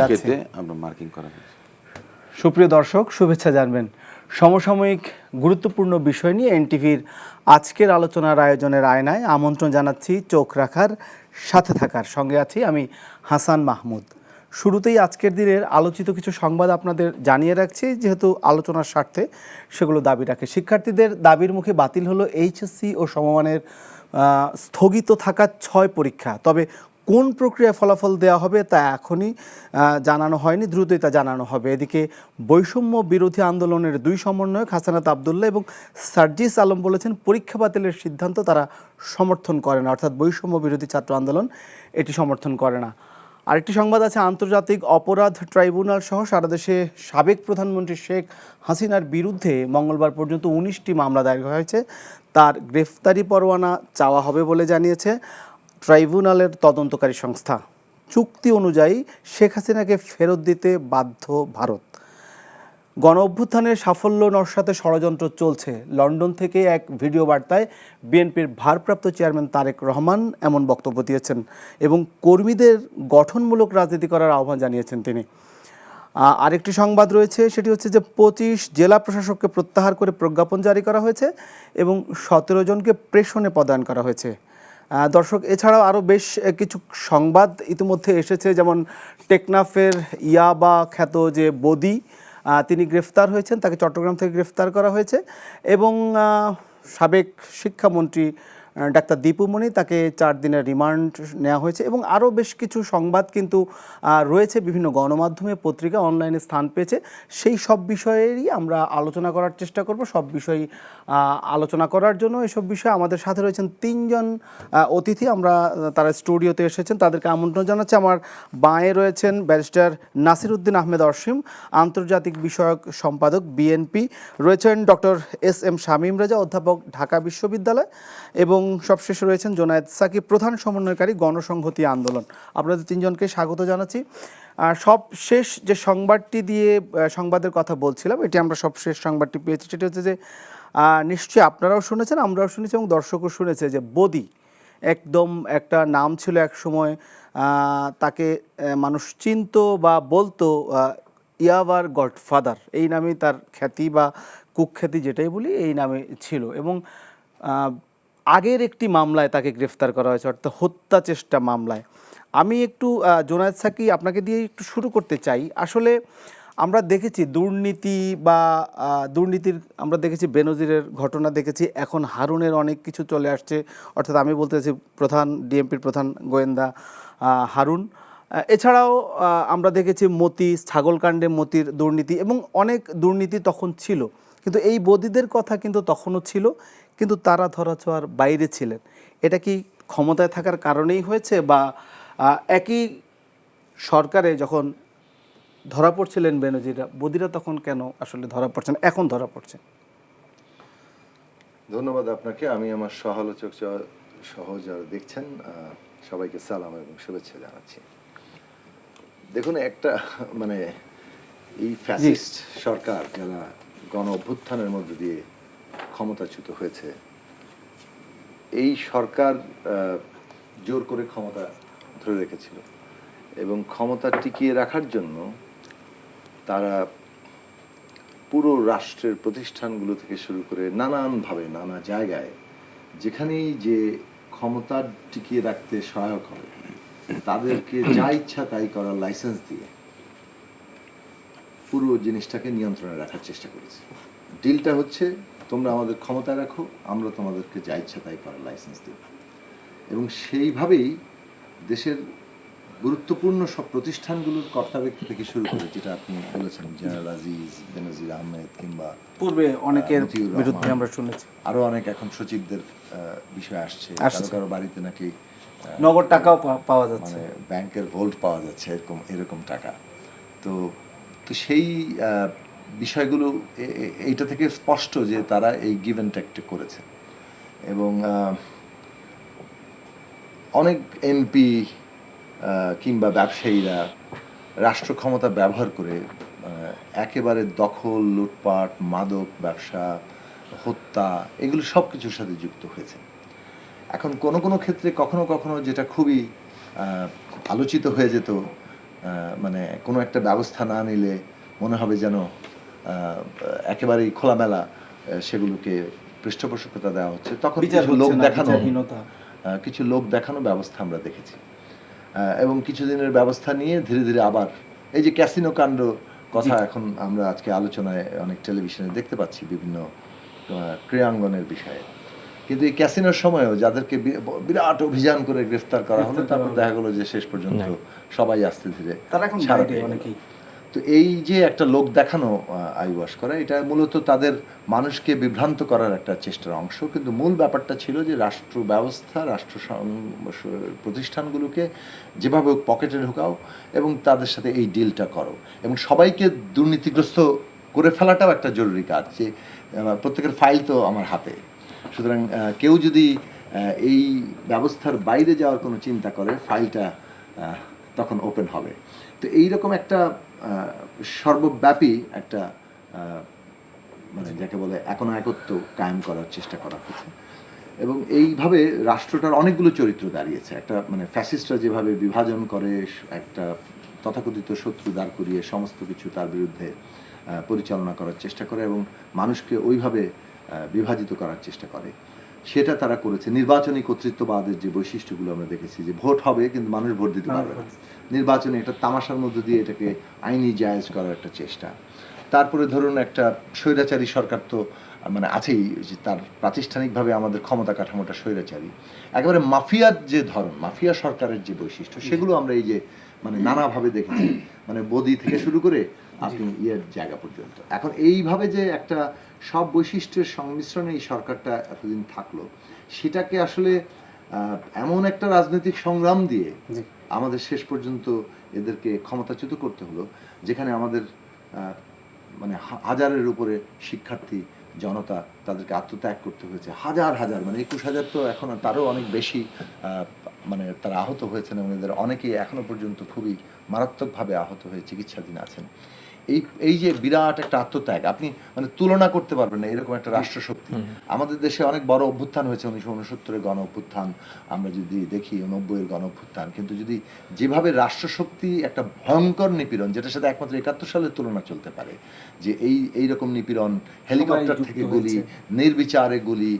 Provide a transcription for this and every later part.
কেটে আমরা মার্কিং করা হয়েছে। সুপ্রিয় দর্শক, শুভেচ্ছা জানবেন। সমসাময়িক গুরুত্বপূর্ণ বিষয় নিয়ে এনটিভির আজকের আলোচনার আয়োজনের আয়নায় আমন্ত্রণ জানাচ্ছি চোখ রাখার, সাথে থাকার। সঙ্গে আছি আমি হাসান মাহমুদ। শুরুতেই আজকের দিনের আলোচিত কিছু সংবাদ আপনাদের জানিয়ে রাখছি, যেহেতু আলোচনার স্বার্থে সেগুলো দাবি রাখে। শিক্ষার্থীদের দাবির মুখে বাতিল হলো এইচএসসি ও সমমানের স্থগিত থাকা 6 পরীক্ষা। তবে কোন প্রক্রিয়ায় ফলাফল দেওয়া হবে তা এখনই জানানো হয়নি, দ্রুতই তা জানানো হবে। এদিকে বৈষম্য বিরোধী আন্দোলনের 2 সমন্বয়ক হাসানাত আবদুল্লাহ এবং সার্জিস আলম বলেছেন পরীক্ষা বাতিলের সিদ্ধান্ত তারা সমর্থন করে না, অর্থাৎ বৈষম্য বিরোধী ছাত্র আন্দোলন এটি সমর্থন করে না। আরেকটি সংবাদ আছে, আন্তর্জাতিক অপরাধ ট্রাইব্যুনাল সহ সারা দেশে সাবেক প্রধানমন্ত্রী শেখ হাসিনার বিরুদ্ধে মঙ্গলবার পর্যন্ত 19টি মামলা দায়ের হয়েছে। তার গ্রেফতারি পরোয়ানা চাওয়া হবে বলে জানিয়েছে ট্রাইব্যুনালের তদন্তকারী সংস্থা। চুক্তি অনুযায়ী শেখ হাসিনাকে ফেরত দিতে বাধ্য ভারত। গণ অভ্যুত্থানের সাফল্য নস্যাতে ষড়যন্ত্র চলছে, লন্ডন থেকে এক ভিডিও বার্তায় বিএনপির ভারপ্রাপ্ত চেয়ারম্যান তারেক রহমান এমন বক্তব্য দিয়েছেন এবং কর্মীদের গঠনমূলক রাজনীতি করার আহ্বান জানিয়েছেন তিনি। আরেকটি সংবাদ রয়েছে, সেটি হচ্ছে যে 25 জেলা প্রশাসককে প্রত্যাহার করে প্রজ্ঞাপন জারি করা হয়েছে এবং 17 জনকে প্রেষণে পদায়ন করা হয়েছে। দর্শক, এছাড়াও আরও বেশ কিছু সংবাদ ইতিমধ্যে এসেছে, যেমন টেকনাফের ইয়াবা খ্যাত যে বদি, তিনি গ্রেফতার হয়েছেন, তাকে চট্টগ্রাম থেকে গ্রেফতার করা হয়েছে এবং সাবেক শিক্ষামন্ত্রী ডাক্তার দীপু মনি, তাকে 4 দিনের রিমান্ড নেওয়া হয়েছে এবং আরও বেশ কিছু সংবাদ কিন্তু রয়েছে, বিভিন্ন গণমাধ্যমে পত্রিকা অনলাইনে স্থান পেয়েছে। সেই সব বিষয়েরই আমরা আলোচনা করার চেষ্টা করব। সব বিষয় আলোচনা করার জন্য এসব বিষয়ে আমাদের সাথে রয়েছেন 3 জন অতিথি, তারা স্টুডিওতে এসেছেন, তাদেরকে আমন্ত্রণ জানাচ্ছি। আমার বাঁয়ে রয়েছেন ব্যারিস্টার নাসির উদ্দিন আহমেদ অসীম, আন্তর্জাতিক বিষয়ক সম্পাদক বিএনপি, রয়েছেন ডক্টর এস.এম. শামীম রেজা, অধ্যাপক, ঢাকা বিশ্ববিদ্যালয়, এবং সবশেষে রয়েছেন জোনায়েদ সাকিব, প্রধান সমন্বয়কারী গণসংহতি আন্দোলন। আপনাদের 3 জনকে স্বাগত জানাচ্ছি। সবশেষ যে সংবাদের কথা বলছিলাম, এটি আমরা সবশেষ সংবাদটি পেয়েছি, সেটি হচ্ছে যে নিশ্চয়ই আপনারাও শুনেছেন, আমরাও শুনেছি এবং দর্শকও শুনেছে যে বদি একদম একটা নাম ছিল এক সময়, তাকে মানুষ চিনত বা বলতো ইয়াবার গডফাদার, এই নামেই তার খ্যাতি বা কুখ্যাতি যেটাই বলি, এই নামে ছিল। এবং আগের একটি মামলায় তাকে গ্রেফতার করা হয়েছে, অর্থাৎ হত্যা চেষ্টা মামলায়। আমি একটু জোনায়েদ সাকি আপনাকে দিয়ে একটু শুরু করতে চাই। আসলে আমরা দেখেছি দুর্নীতির আমরা দেখেছি, বেনজিরের ঘটনা দেখেছি, এখন হারুনের অনেক কিছু চলে আসছে, অর্থাৎ আমি বলতে চাইছি ডিএমপির প্রধান গোয়েন্দা হারুন। এছাড়াও আমরা দেখেছি ছাগলকাণ্ডে মতির দুর্নীতি এবং অনেক দুর্নীতি তখন ছিল, কিন্তু এই বদিদের কথা কিন্তু তখনও ছিল, কিন্তু তারা ধরাছোঁয়ার বাইরে ছিলেন। এটা কি ক্ষমতায় থাকার কারণেই হয়েছে, বা একই সরকারে যখন ধরা পড়ছিলেন বেনজিরা, বদিরা তখন কেন আসলে ধরা পড়ছেন, এখন ধরা পড়ছে? ধন্যবাদ আপনাকে। আমি আমার সহালোচক সহ যারা দেখছেন সবাইকে সালাম এবং শুভেচ্ছা জানাচ্ছি। দেখুন, একটা এই ফ্যাসিস্ট সরকার যারা গণ অভ্যুত্থানের মধ্যে দিয়ে ক্ষমতাচ্যুত হয়েছে, এই সরকার জোর করে ক্ষমতা ধরে রেখেছিল এবং ক্ষমতা টিকিয়ে রাখার জন্য তারা পুরো রাষ্ট্রের প্রতিষ্ঠানগুলো থেকে শুরু করে নানানভাবে নানা জায়গায় যেখানেই যে ক্ষমতা টিকিয়ে রাখতে সহায়ক হবে তাদেরকে যা ইচ্ছা তাই করার লাইসেন্স দিয়ে পুরো জিনিসটাকে নিয়ন্ত্রণে রাখার চেষ্টা করেছে। ডিলটা হচ্ছে, তোমরা আমাদের ক্ষমতায় রাখো, আমরা তোমাদেরকে যা ইচ্ছা তাই করার লাইসেন্স দেব। এবং সেইভাবেই দেশের গুরুত্বপূর্ণ সব প্রতিষ্ঠানগুলোর কর্তা ব্যক্তি থেকে শুরু করে, যেটা আপনি বলেছেন, জেনারেল আজিজ, বেনজির আহমেদ, কিংবা পূর্বে অনেকের বিরুদ্ধে আমরা শুনেছি, আরো অনেক এখন সচিবদের বিষয় আসছে, কারো বাড়িতে নাকি নগদ টাকাও পাওয়া যাচ্ছে, ব্যাংকের ভোল্ট পাওয়া যাচ্ছে, এরকম টাকা। তো সেই বিষয়গুলো এইটা থেকে স্পষ্ট যে তারা এই গিভ অ্যান্ড টেকটা করেছে। এবং অনেক এমপি কিংবা ব্যবসায়ীরা রাষ্ট্র ক্ষমতা ব্যবহার করে একেবারে দখল, লুটপাট, মাদক ব্যবসা, হত্যা, এগুলো সব কিছুর সাথে যুক্ত হয়েছে। এখন কোনো ক্ষেত্রে কখনো কখনো যেটা খুবই আলোচিত হয়ে যেত, মানে কোনো একটা ব্যবস্থা না নিলে মনে হবে যেন একেবারেই খোলামেলা সেগুলোকে পৃষ্ঠপোষকতা দেওয়া হচ্ছে, তখন কিছু লোক দেখানো কিছু লোক দেখানো ব্যবস্থা আমরা দেখেছি। এবং কিছুদিনের ব্যবস্থা নিয়ে ধীরে ধীরে আবার এই যে ক্যাসিনো কাণ্ড কথা এখন আমরা আজকে আলোচনায় অনেক টেলিভিশনে দেখতে পাচ্ছি বিভিন্ন ক্রীড়াঙ্গনের বিষয়ে, কিন্তু এই ক্যাসিনোর সময়ও যাদেরকে বিরাট অভিযান করে গ্রেফতার করা হলো, তারপর দেখা গেলো যে শেষ পর্যন্ত সবাই আস্তে ধীরে ছাড়া পেয়ে গেল। তো এই যে একটা লোক দেখানো আইওয়াশ করা, এটা মূলত তাদের মানুষকে বিভ্রান্ত করার একটা চেষ্টার অংশ, কিন্তু মূল ব্যাপারটা ছিল যে রাষ্ট্র ব্যবস্থা, রাষ্ট্র প্রতিষ্ঠানগুলোকে যেভাবে পকেটে ঢোকাও এবং তাদের সাথে এই ডিলটা করো, এবং সবাইকে দুর্নীতিগ্রস্ত করে ফেলাটাও একটা জরুরি কাজ। যে প্রত্যেকের ফাইল তো আমার হাতে, সুতরাং কেউ যদি এই ব্যবস্থার বাইরে যাওয়ার কোনো চিন্তা করে, ফাইলটা তখন ওপেন হবে। তো এইরকম একটা সর্বব্যাপী একটা মানে যাকে বলে একত্ব কায়েম করার চেষ্টা করা হয়েছে, এবং এইভাবে রাষ্ট্রটার অনেকগুলো চরিত্র দাঁড়িয়েছে। একটা মানে ফ্যাসিস্টরা যেভাবে বিভাজন করে, একটা তথাকথিত শত্রু দাঁড় করিয়ে সমস্ত কিছু তার বিরুদ্ধে পরিচালনা করার চেষ্টা করে এবং মানুষকে ওইভাবে বিভাজিত করার চেষ্টা করে, সেটা তারা করেছে। নির্বাচনী কর্তৃত্ববাদের যে বৈশিষ্ট্যগুলো আমরা দেখেছি, যে ভোট হবে কিন্তু মানুষ ভোট দিতে পারবে না, নির্বাচনে একটা তামাশার মধ্য দিয়ে এটাকে আইনি জায়েজ করার একটা চেষ্টা। তারপরে ধরুন একটা স্বৈরাচারী সরকার তো মানে আছেই, যে তার প্রাতিষ্ঠানিকভাবে আমাদের ক্ষমতা কাঠামোটা স্বৈরাচারী, একেবারে মাফিয়ার যে ধরন, মাফিয়া সরকারের যে বৈশিষ্ট্য, সেগুলো আমরা এই যে মানে নানাভাবে দেখেছি, মানে বদি থেকে শুরু করে আপনি ইয়ের জায়গা পর্যন্ত। এখন এইভাবে যে একটা সব বৈশিষ্ট্যের সংমিশ্রণে এই সরকারটা এতদিন থাকলো, সেটাকে আসলে এমন একটা রাজনৈতিক সংগ্রাম দিয়ে আমাদের শেষ পর্যন্ত এদেরকে ক্ষমতাচ্যুত করতে হলো, যেখানে আমাদের মানে হাজারের উপরে শিক্ষার্থী জনতা, তাদেরকে আত্মত্যাগ করতে হয়েছে, হাজার হাজার, মানে 21,000 তো এখন তারও অনেক বেশি মানে তারা আহত হয়েছেন, এবং এদের অনেকেই এখনো পর্যন্ত খুবই মারাত্মকভাবে আহত হয়ে চিকিৎসাধীন আছেন। এই যে বিরাট একটা আত্মত্যাগ, আপনি মানে তুলনা করতে পারবেন না এরকম একটা রাষ্ট্রশক্তি। আমাদের দেশে অনেক বড় অভ্যুত্থান হয়েছে, 1969-এর গণ অভ্যুত্থান আমরা যদি দেখি, 90-এর গণ অভ্যুত্থান, কিন্তু যদি যেভাবে রাষ্ট্রশক্তি একটা ভয়ঙ্কর নিপীড়ন, যেটার সাথে একমাত্র 71 সালের তুলনা চলতে পারে, যে এইরকম নিপীড়ন, হেলিকপ্টার থেকে গুলি, নির্বিচারে গুলি,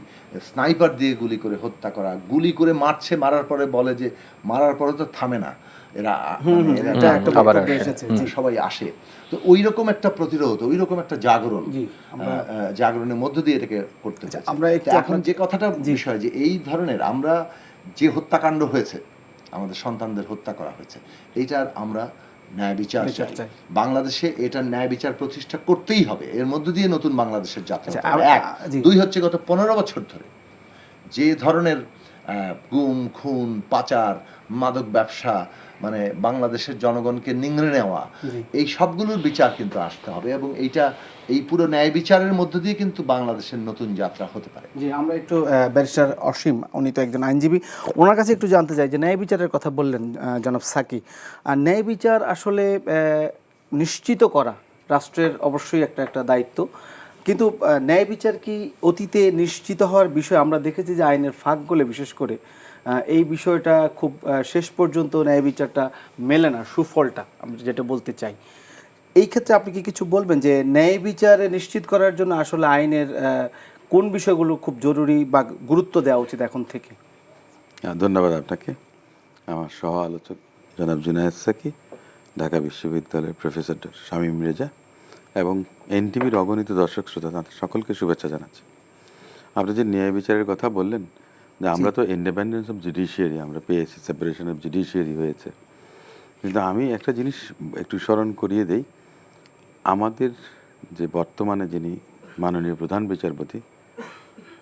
স্নাইপার দিয়ে গুলি করে হত্যা করা, গুলি করে মারছে, মারার পরে বলে যে মারার পরে তো থামে না, এরা সবাই আসে। তো ওই রকম একটা প্রতিরোধ, ওই রকম একটা জাগরণ, জাগরণের মধ্য দিয়ে এটাকে করতে চাই আমরা। এখন যে কথাটা বিষয়, যে এই ধরনের আমরা যে হত্যাকাণ্ড হয়েছে, আমাদের সন্তানদের হত্যা করা হয়েছে, এইটার আমরা ন্যায় বিচার চাই। বাংলাদেশে এটা ন্যায় বিচার প্রতিষ্ঠা করতেই হবে, এর মধ্য দিয়ে নতুন বাংলাদেশের যাত্রা। এক, দুই হচ্ছে গত 15 বছর ধরে যে ধরনের গুম, খুন, পাচার, মাদক ব্যবসা, মানে বাংলাদেশের জনগণকে নিংড়ে নেওয়া, এই সবগুলোর বিচার কিন্তু আসতে হবে, এবং এইটা এই পুরো ন্যায় বিচারের মধ্য দিয়ে কিন্তু বাংলাদেশের নতুন যাত্রা হতে পারে। জি, আমরা একটু ব্যারিস্টার অসীম, উনি তো একজন আইনজীবী, ওনার কাছে একটু জানতে চাই যে ন্যায় বিচারের কথা বললেন জনাব সাকি, আর ন্যায় বিচার আসলে নিশ্চিত করা রাষ্ট্রের অবশ্যই একটা দায়িত্ব, কিন্তু ন্যায় বিচার কি অতীতে নিশ্চিত হওয়ার বিষয়? আমরা দেখেছি যে আইনের ফাঁক গলে বিশেষ করে এই বিষয়টা খুব শেষ পর্যন্ত ন্যায় বিচারটা মেলে না, সুফলটা আমরা যেটা বলতে চাই। এই ক্ষেত্রে আপনি কি কিছু বলবেন যে ন্যায় বিচারে নিশ্চিত করার জন্য আসলে আইনের কোন বিষয়গুলো খুব জরুরি বা গুরুত্ব দেওয়া উচিত এখন থেকে? ধন্যবাদ আপনাকে। আমার সহ আলোচক জনাব জুনায়েদ সাকি, ঢাকা বিশ্ববিদ্যালয়ের প্রফেসর শামীম রেজা এবং এনটিভির অগণিত দর্শক শ্রোতা, তাদের সকলকে শুভেচ্ছা জানাচ্ছি। আপনি যে ন্যায় বিচারের কথা বললেন, যে আমরা তো ইন্ডিপেন্ডেন্স অফ জুডিশিয়ারি আমরা পেয়েছি, সেপারেশন অফ জুডিশিয়ারি হয়েছে, কিন্তু আমি একটা জিনিস একটু স্মরণ করিয়ে দেই। আমাদের যে বর্তমানে যিনি মাননীয় প্রধান বিচারপতি,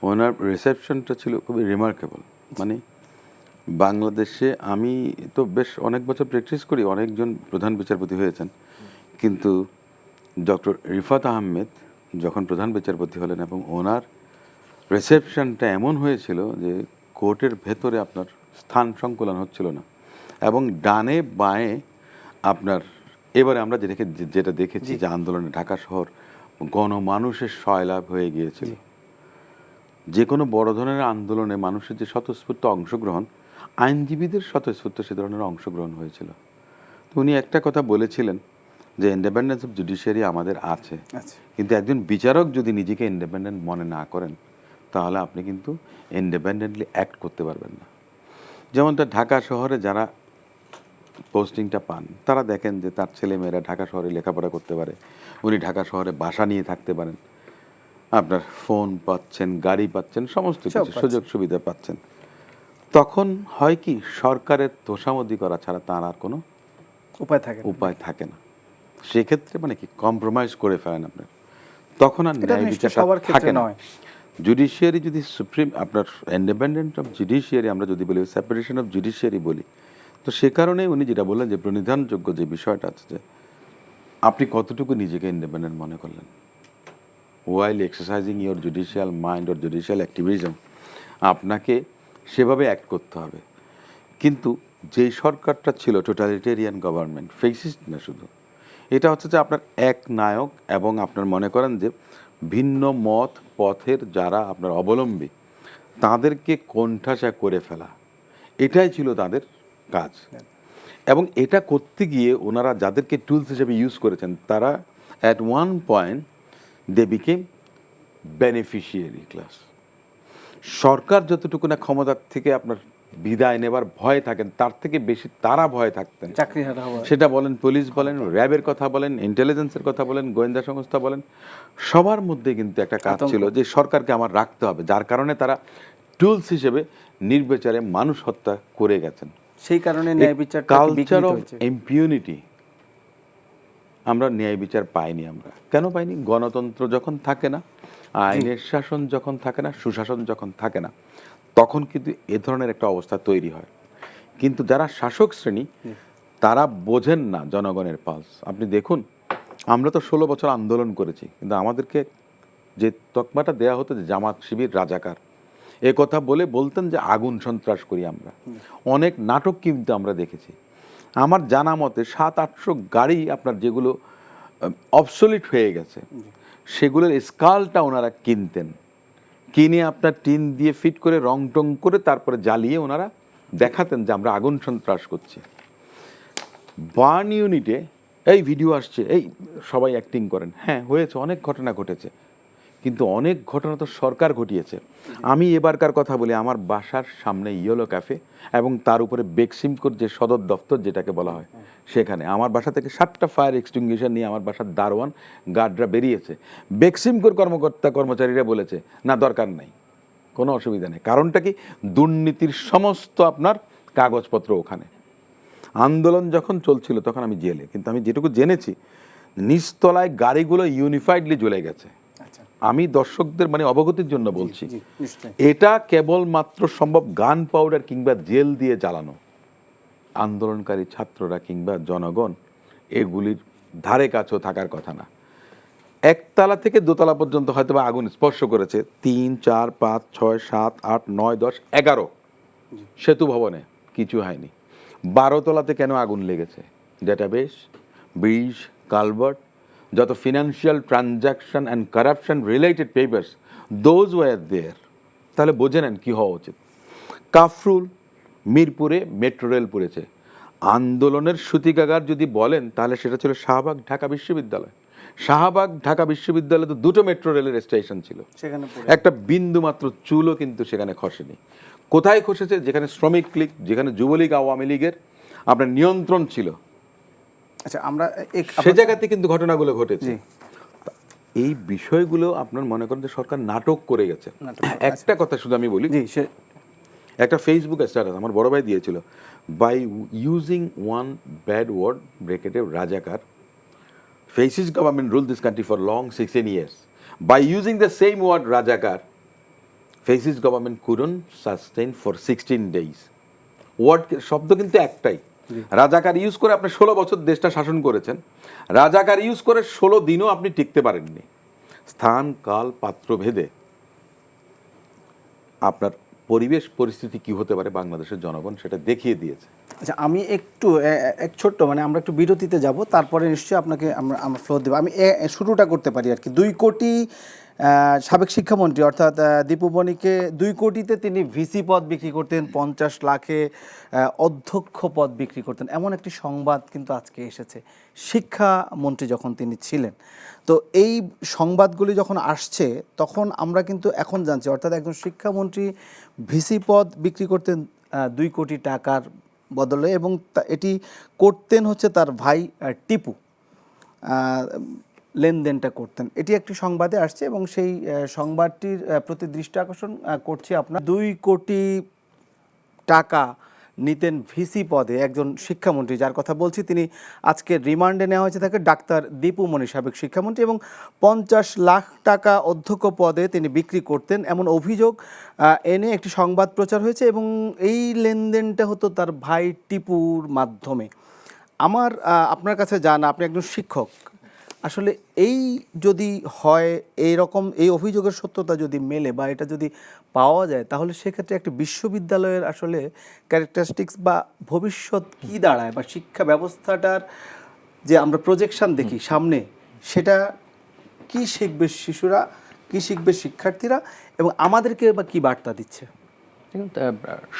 ওনার রিসেপশনটা ছিল খুবই রিমার্কেবল। মানে বাংলাদেশে আমি তো বেশ অনেক বছর প্র্যাকটিস করি, অনেকজন প্রধান বিচারপতি হয়েছেন, কিন্তু ডক্টর রিফাত আহমেদ যখন প্রধান বিচারপতি হলেন, এবং ওনার রিসেপশনটা এমন হয়েছিল যে কোর্টের ভেতরে আপনার স্থান সংকুলন হচ্ছিল না, এবং ডানে বাঁয়ে আপনার, এবারে আমরা যেটা দেখেছি যে আন্দোলনে ঢাকা শহর গণমানুষের সয়লাভ হয়ে গিয়েছিল। যে কোনো বড় ধরনের আন্দোলনে মানুষের যে স্বতঃস্ফূর্ত অংশগ্রহণ, আইনজীবীদের স্বতঃস্ফূর্ত সে ধরনের অংশগ্রহণ হয়েছিল। তো উনি একটা কথা বলেছিলেন যে ইন্ডিপেন্ডেন্স অফ জুডিশিয়ারি আমাদের আছে, আচ্ছা, কিন্তু একজন বিচারক যদি নিজেকে ইন্ডিপেন্ডেন্ট মনে না করেন তাহলে আপনি কিন্তু ইন্ডিপেন্ডেন্টলি অ্যাক্ট করতে পারবেন না। যেমনটা ঢাকা শহরে যারা পোস্টিংটা পান তারা দেখেন যে তার ছেলেমেয়েরা ঢাকা শহরে লেখাপড়া করতে পারে, উনি ঢাকা শহরে বাসা নিয়ে থাকতে পারেন, আপনার ফোন পাচ্ছেন, গাড়ি পাচ্ছেন, সমস্ত সব কিছু পাচ্ছেন। সুযোগ সুবিধা পাচ্ছেন। তখন হয় কি, সরকারের তোষামদি করা ছাড়া তার আর কোনো উপায় থাকে না। উপায় থাকে না। সেক্ষেত্রে মানে কি কম্প্রোমাইজ করে ফেলেন আপনার, তখন আর এটা ন্যায় নিশ্চয়ই বিচারটা সবার ক্ষেত্রে থাকে না। নয়। জুডিশিয়ারি যদি সুপ্রিম আপনার ইন্ডিপেন্ডেন্ট অফ জুডিশিয়ারি আমরা যদি বলি, সেপারেশন অফ জুডিশিয়ারি বলি, তো সে কারণে উনি যেটা বললেন যে প্রণিধানযোগ্য যে বিষয়টা আছে যে আপনি কতটুকু নিজেকে ইন্ডিপেন্ডেন্ট মনে করলেন while exercising your judicial mind or judicial activism, আপনাকে সেভাবে অ্যাক্ট করতে হবে। কিন্তু যেই সরকারটা ছিল টোটালিটেরিয়ান গভর্নমেন্ট, ফেসিস্ট না শুধু, এটা হচ্ছে যে আপনার এক নায়ক এবং আপনার মনে করেন যে ভিন্ন মত পথের যারা আপনার অবলম্বী তাদেরকে কোণঠাসা করে ফেলা, এটাই ছিল তাদের কাজ। এবং এটা করতে গিয়ে ওনারা যাদেরকে টুলস হিসেবে ইউজ করেছেন তারা at one point they became beneficiary class. সরকার যতটুকু না ক্ষমতার থেকে আপনার বিদায় নেবার ভয় থাকেন, তার থেকে বেশি তারা ভয় থাকতেন। চাকরি হারা হওয়া। সেটা বলেন পুলিশ বলেন, র্যাবের কথা বলেন, ইন্টেলিজেন্সের কথা বলেন, গোয়েন্দা সংস্থা বলেন, সবার মধ্যে কিন্তু একটা কাজ আতঙ্ক। ছিল যে সরকারকে আমার রাখতে হবে, যার কারণে তারা টুলস হিসেবে নির্বিচারে মানুষ হত্যা করে গেছেন। সেই কারণে ন্যায় বিচারটা কালচার বিঘ্নিত অফ হয়েছে। ইম্পিউনিটি, আমরা ন্যায় বিচার পাইনি। আমরা কেন পাইনি? গণতন্ত্র যখন থাকে না, আইনের শাসন যখন থাকে না, সুশাসন যখন থাকে না, তখন কিন্তু এ ধরনের একটা অবস্থা তৈরি হয়। কিন্তু যারা শাসক শ্রেণী তারা বোঝেন না জনগণের পালস। আপনি দেখুন, আমরা তো 16 বছর আন্দোলন করেছি, কিন্তু আমাদেরকে যে তকমাটা দেয়া হতো যে জামাত শিবির রাজাকার, এ কথা বলতেন যে আগুন সন্ত্রাস করি আমরা। অনেক নাটক কিন্তু আমরা দেখেছি। আমার জানা মতে 700-800 গাড়ি আপনার যেগুলো অবসলিট হয়ে গেছে, সেগুলোর স্কালটা ওনারা কিনতেন, কিনে আপনার টিন দিয়ে ফিট করে রং টং করে তারপরে জ্বালিয়ে ওনারা দেখাতেন যে আমরা আগুন সন্ত্রাস করছি। বার্ন ইউনিটে এই ভিডিও আসছে, এই সবাই অ্যাক্টিং করেন, হ্যাঁ হয়েছে, অনেক ঘটনা ঘটেছে, কিন্তু অনেক ঘটনা তো সরকার ঘটিয়েছে। আমি এবারকার কথা বলি, আমার বাসার সামনে ইয়েলো ক্যাফে এবং তার উপরে বেক্সিমকোর যে সদর দপ্তর যেটাকে বলা হয়, সেখানে আমার বাসা থেকে 7টা ফায়ার এক্সটিংগুইশার নিয়ে আমার বাসার দারোয়ান গার্ডরা বেরিয়েছে। বেক্সিমকোর কর্মচারীরা বলেছে না, দরকার নাই, কোনো অসুবিধা নেই। কারণটা কি? দুর্নীতির সমস্ত আপনার কাগজপত্র ওখানে। আন্দোলন যখন চলছিল তখন আমি জেলে, কিন্তু আমি যেটুকু জেনেছি নিচতলায় গাড়িগুলো ইউনিফাইডলি জ্বলে গেছে। আচ্ছা, আমি দর্শকদের মানে অবগতির জন্য বলছি, জি, নিশ্চয়ই। এটা কেবলমাত্র সম্ভব গান পাউডার কিংবা জেল দিয়ে জ্বালানো। আন্দোলনকারী ছাত্ররা কিংবা জনগণ এগুলির ধারে কাছেও থাকার কথা না। একতলা থেকে দোতলা পর্যন্ত হয়তো বা আগুন স্পর্শ করেছে, 3, 4, 5, 6, 7, 8, 9, 10, 11 সেতু ভবনে কিছু হয়নি। 12 তলাতে কেন আগুন লেগেছে? ডেটাবেস, ব্রিজ, কালভার্ট, যত financial transaction and corruption related papers, those were there. তাহলে বোঝে নেন কী হওয়া উচিত। কাফরুল, মিরপুরে মেট্রো রেল পড়েছে। আন্দোলনের সূতিকাগার যদি বলেন তাহলে সেটা ছিল শাহবাগ ঢাকা বিশ্ববিদ্যালয়। শাহবাগ ঢাকা বিশ্ববিদ্যালয়ে তো 2টো মেট্রো রেলের স্টেশন ছিল, সেখানে পড়ে। একটা বিন্দু মাত্র চুলও কিন্তু সেখানে খসেনি। কোথায় খসেছে? যেখানে শ্রমিক লীগ, যেখানে যুবলীগ আওয়ামী লীগের আপনার নিয়ন্ত্রণ ছিল, আচ্ছা, আমরা সে জায়গাতে কিন্তু ঘটনাগুলো ঘটেছে। জি। এই বিষয়গুলো আপনার মনে করেন যে সরকার নাটক করে গেছে। নাটক। একটা কথা শুধু আমি বলি, জি, সে একটা ফেসবুক স্ট্যাটাস আমার বড় ভাই দিয়েছিল, by using one bad word ব্রেকেটে রাজাকার, fascist government ruled this country for long 16 years. By using the same word Rajakar, fascist government couldn't sustain for 16 days. Word শব্দ কিন্তু একটাই। রাজাকার ইউজ করে আপনি 16 বছর দেশটা শাসন করেছেন, রাজাকার ইউজ করে 16 দিনও আপনি টিকতে পারেননি। স্থান কাল পাত্র ভেদে আপনার পরিবেশ পরিস্থিতি কি হতে পারে বাংলাদেশের জনগণ সেটা দেখিয়ে দিয়েছে। আচ্ছা, আমি একটু এক ছোট্ট মানে আমরা একটু বিরতিতে যাব, তারপরে নিশ্চয়ই আপনাকে আমরা ফ্লো দেবো। আমি শুরুটা করতে পারি আর কি। 2 কোটি সাবেক শিক্ষামন্ত্রী অর্থাৎ দীপু বণিককে 2 কোটিতে তিনি ভিসি পদ বিক্রি করতেন, 50 লাখে অধ্যক্ষ পদ বিক্রি করতেন, এমন একটি সংবাদ কিন্তু আজকে এসেছে শিক্ষামন্ত্রী যখন তিনি ছিলেন। তো এই সংবাদগুলি যখন আসছে তখন আমরা কিন্তু এখন জানছি অর্থাৎ একজন শিক্ষামন্ত্রী ভিসি পদ বিক্রি করতেন 2 কোটি টাকার বদলে, এবং এটি করতেন হচ্ছে তার ভাই টিপু লেনদেনটা করতেন। এটি একটি সংবাদে আসছে এবং সেই সংবাদটির প্রতি দৃষ্টি আকর্ষণ করছি আপনার। 2 কোটি টাকা নিতেন ভিসি পদে একজন শিক্ষামন্ত্রী, যার কথা বলছি তিনি আজকে রিমান্ডে নেওয়া হয়েছে তাকে, ডাক্তার দীপু মনি সাবেক শিক্ষামন্ত্রী, এবং 50 লাখ টাকা অধ্যক্ষ পদে তিনি বিক্রি করতেন এমন অভিযোগ এনে একটি সংবাদ প্রচার হয়েছে, এবং এই লেনদেনটা হতো তার ভাই টিপুর মাধ্যমে। আমার আপনার কাছে জানা, আপনি একজন শিক্ষক, আসলে এই যদি হয় এইরকম এই অভিযোগের সত্যতা যদি মেলে বা এটা যদি পাওয়া যায়, তাহলে সেক্ষেত্রে একটি বিশ্ববিদ্যালয়ের আসলে ক্যারেক্টারিস্টিক্স বা ভবিষ্যৎ কী দাঁড়ায়, বা শিক্ষা ব্যবস্থাটার যে আমরা প্রজেকশন দেখি সামনে, সেটা কি শিখবে শিশুরা, কি শিখবে শিক্ষার্থীরা, এবং আমাদেরকে বা কী বার্তা দিচ্ছে?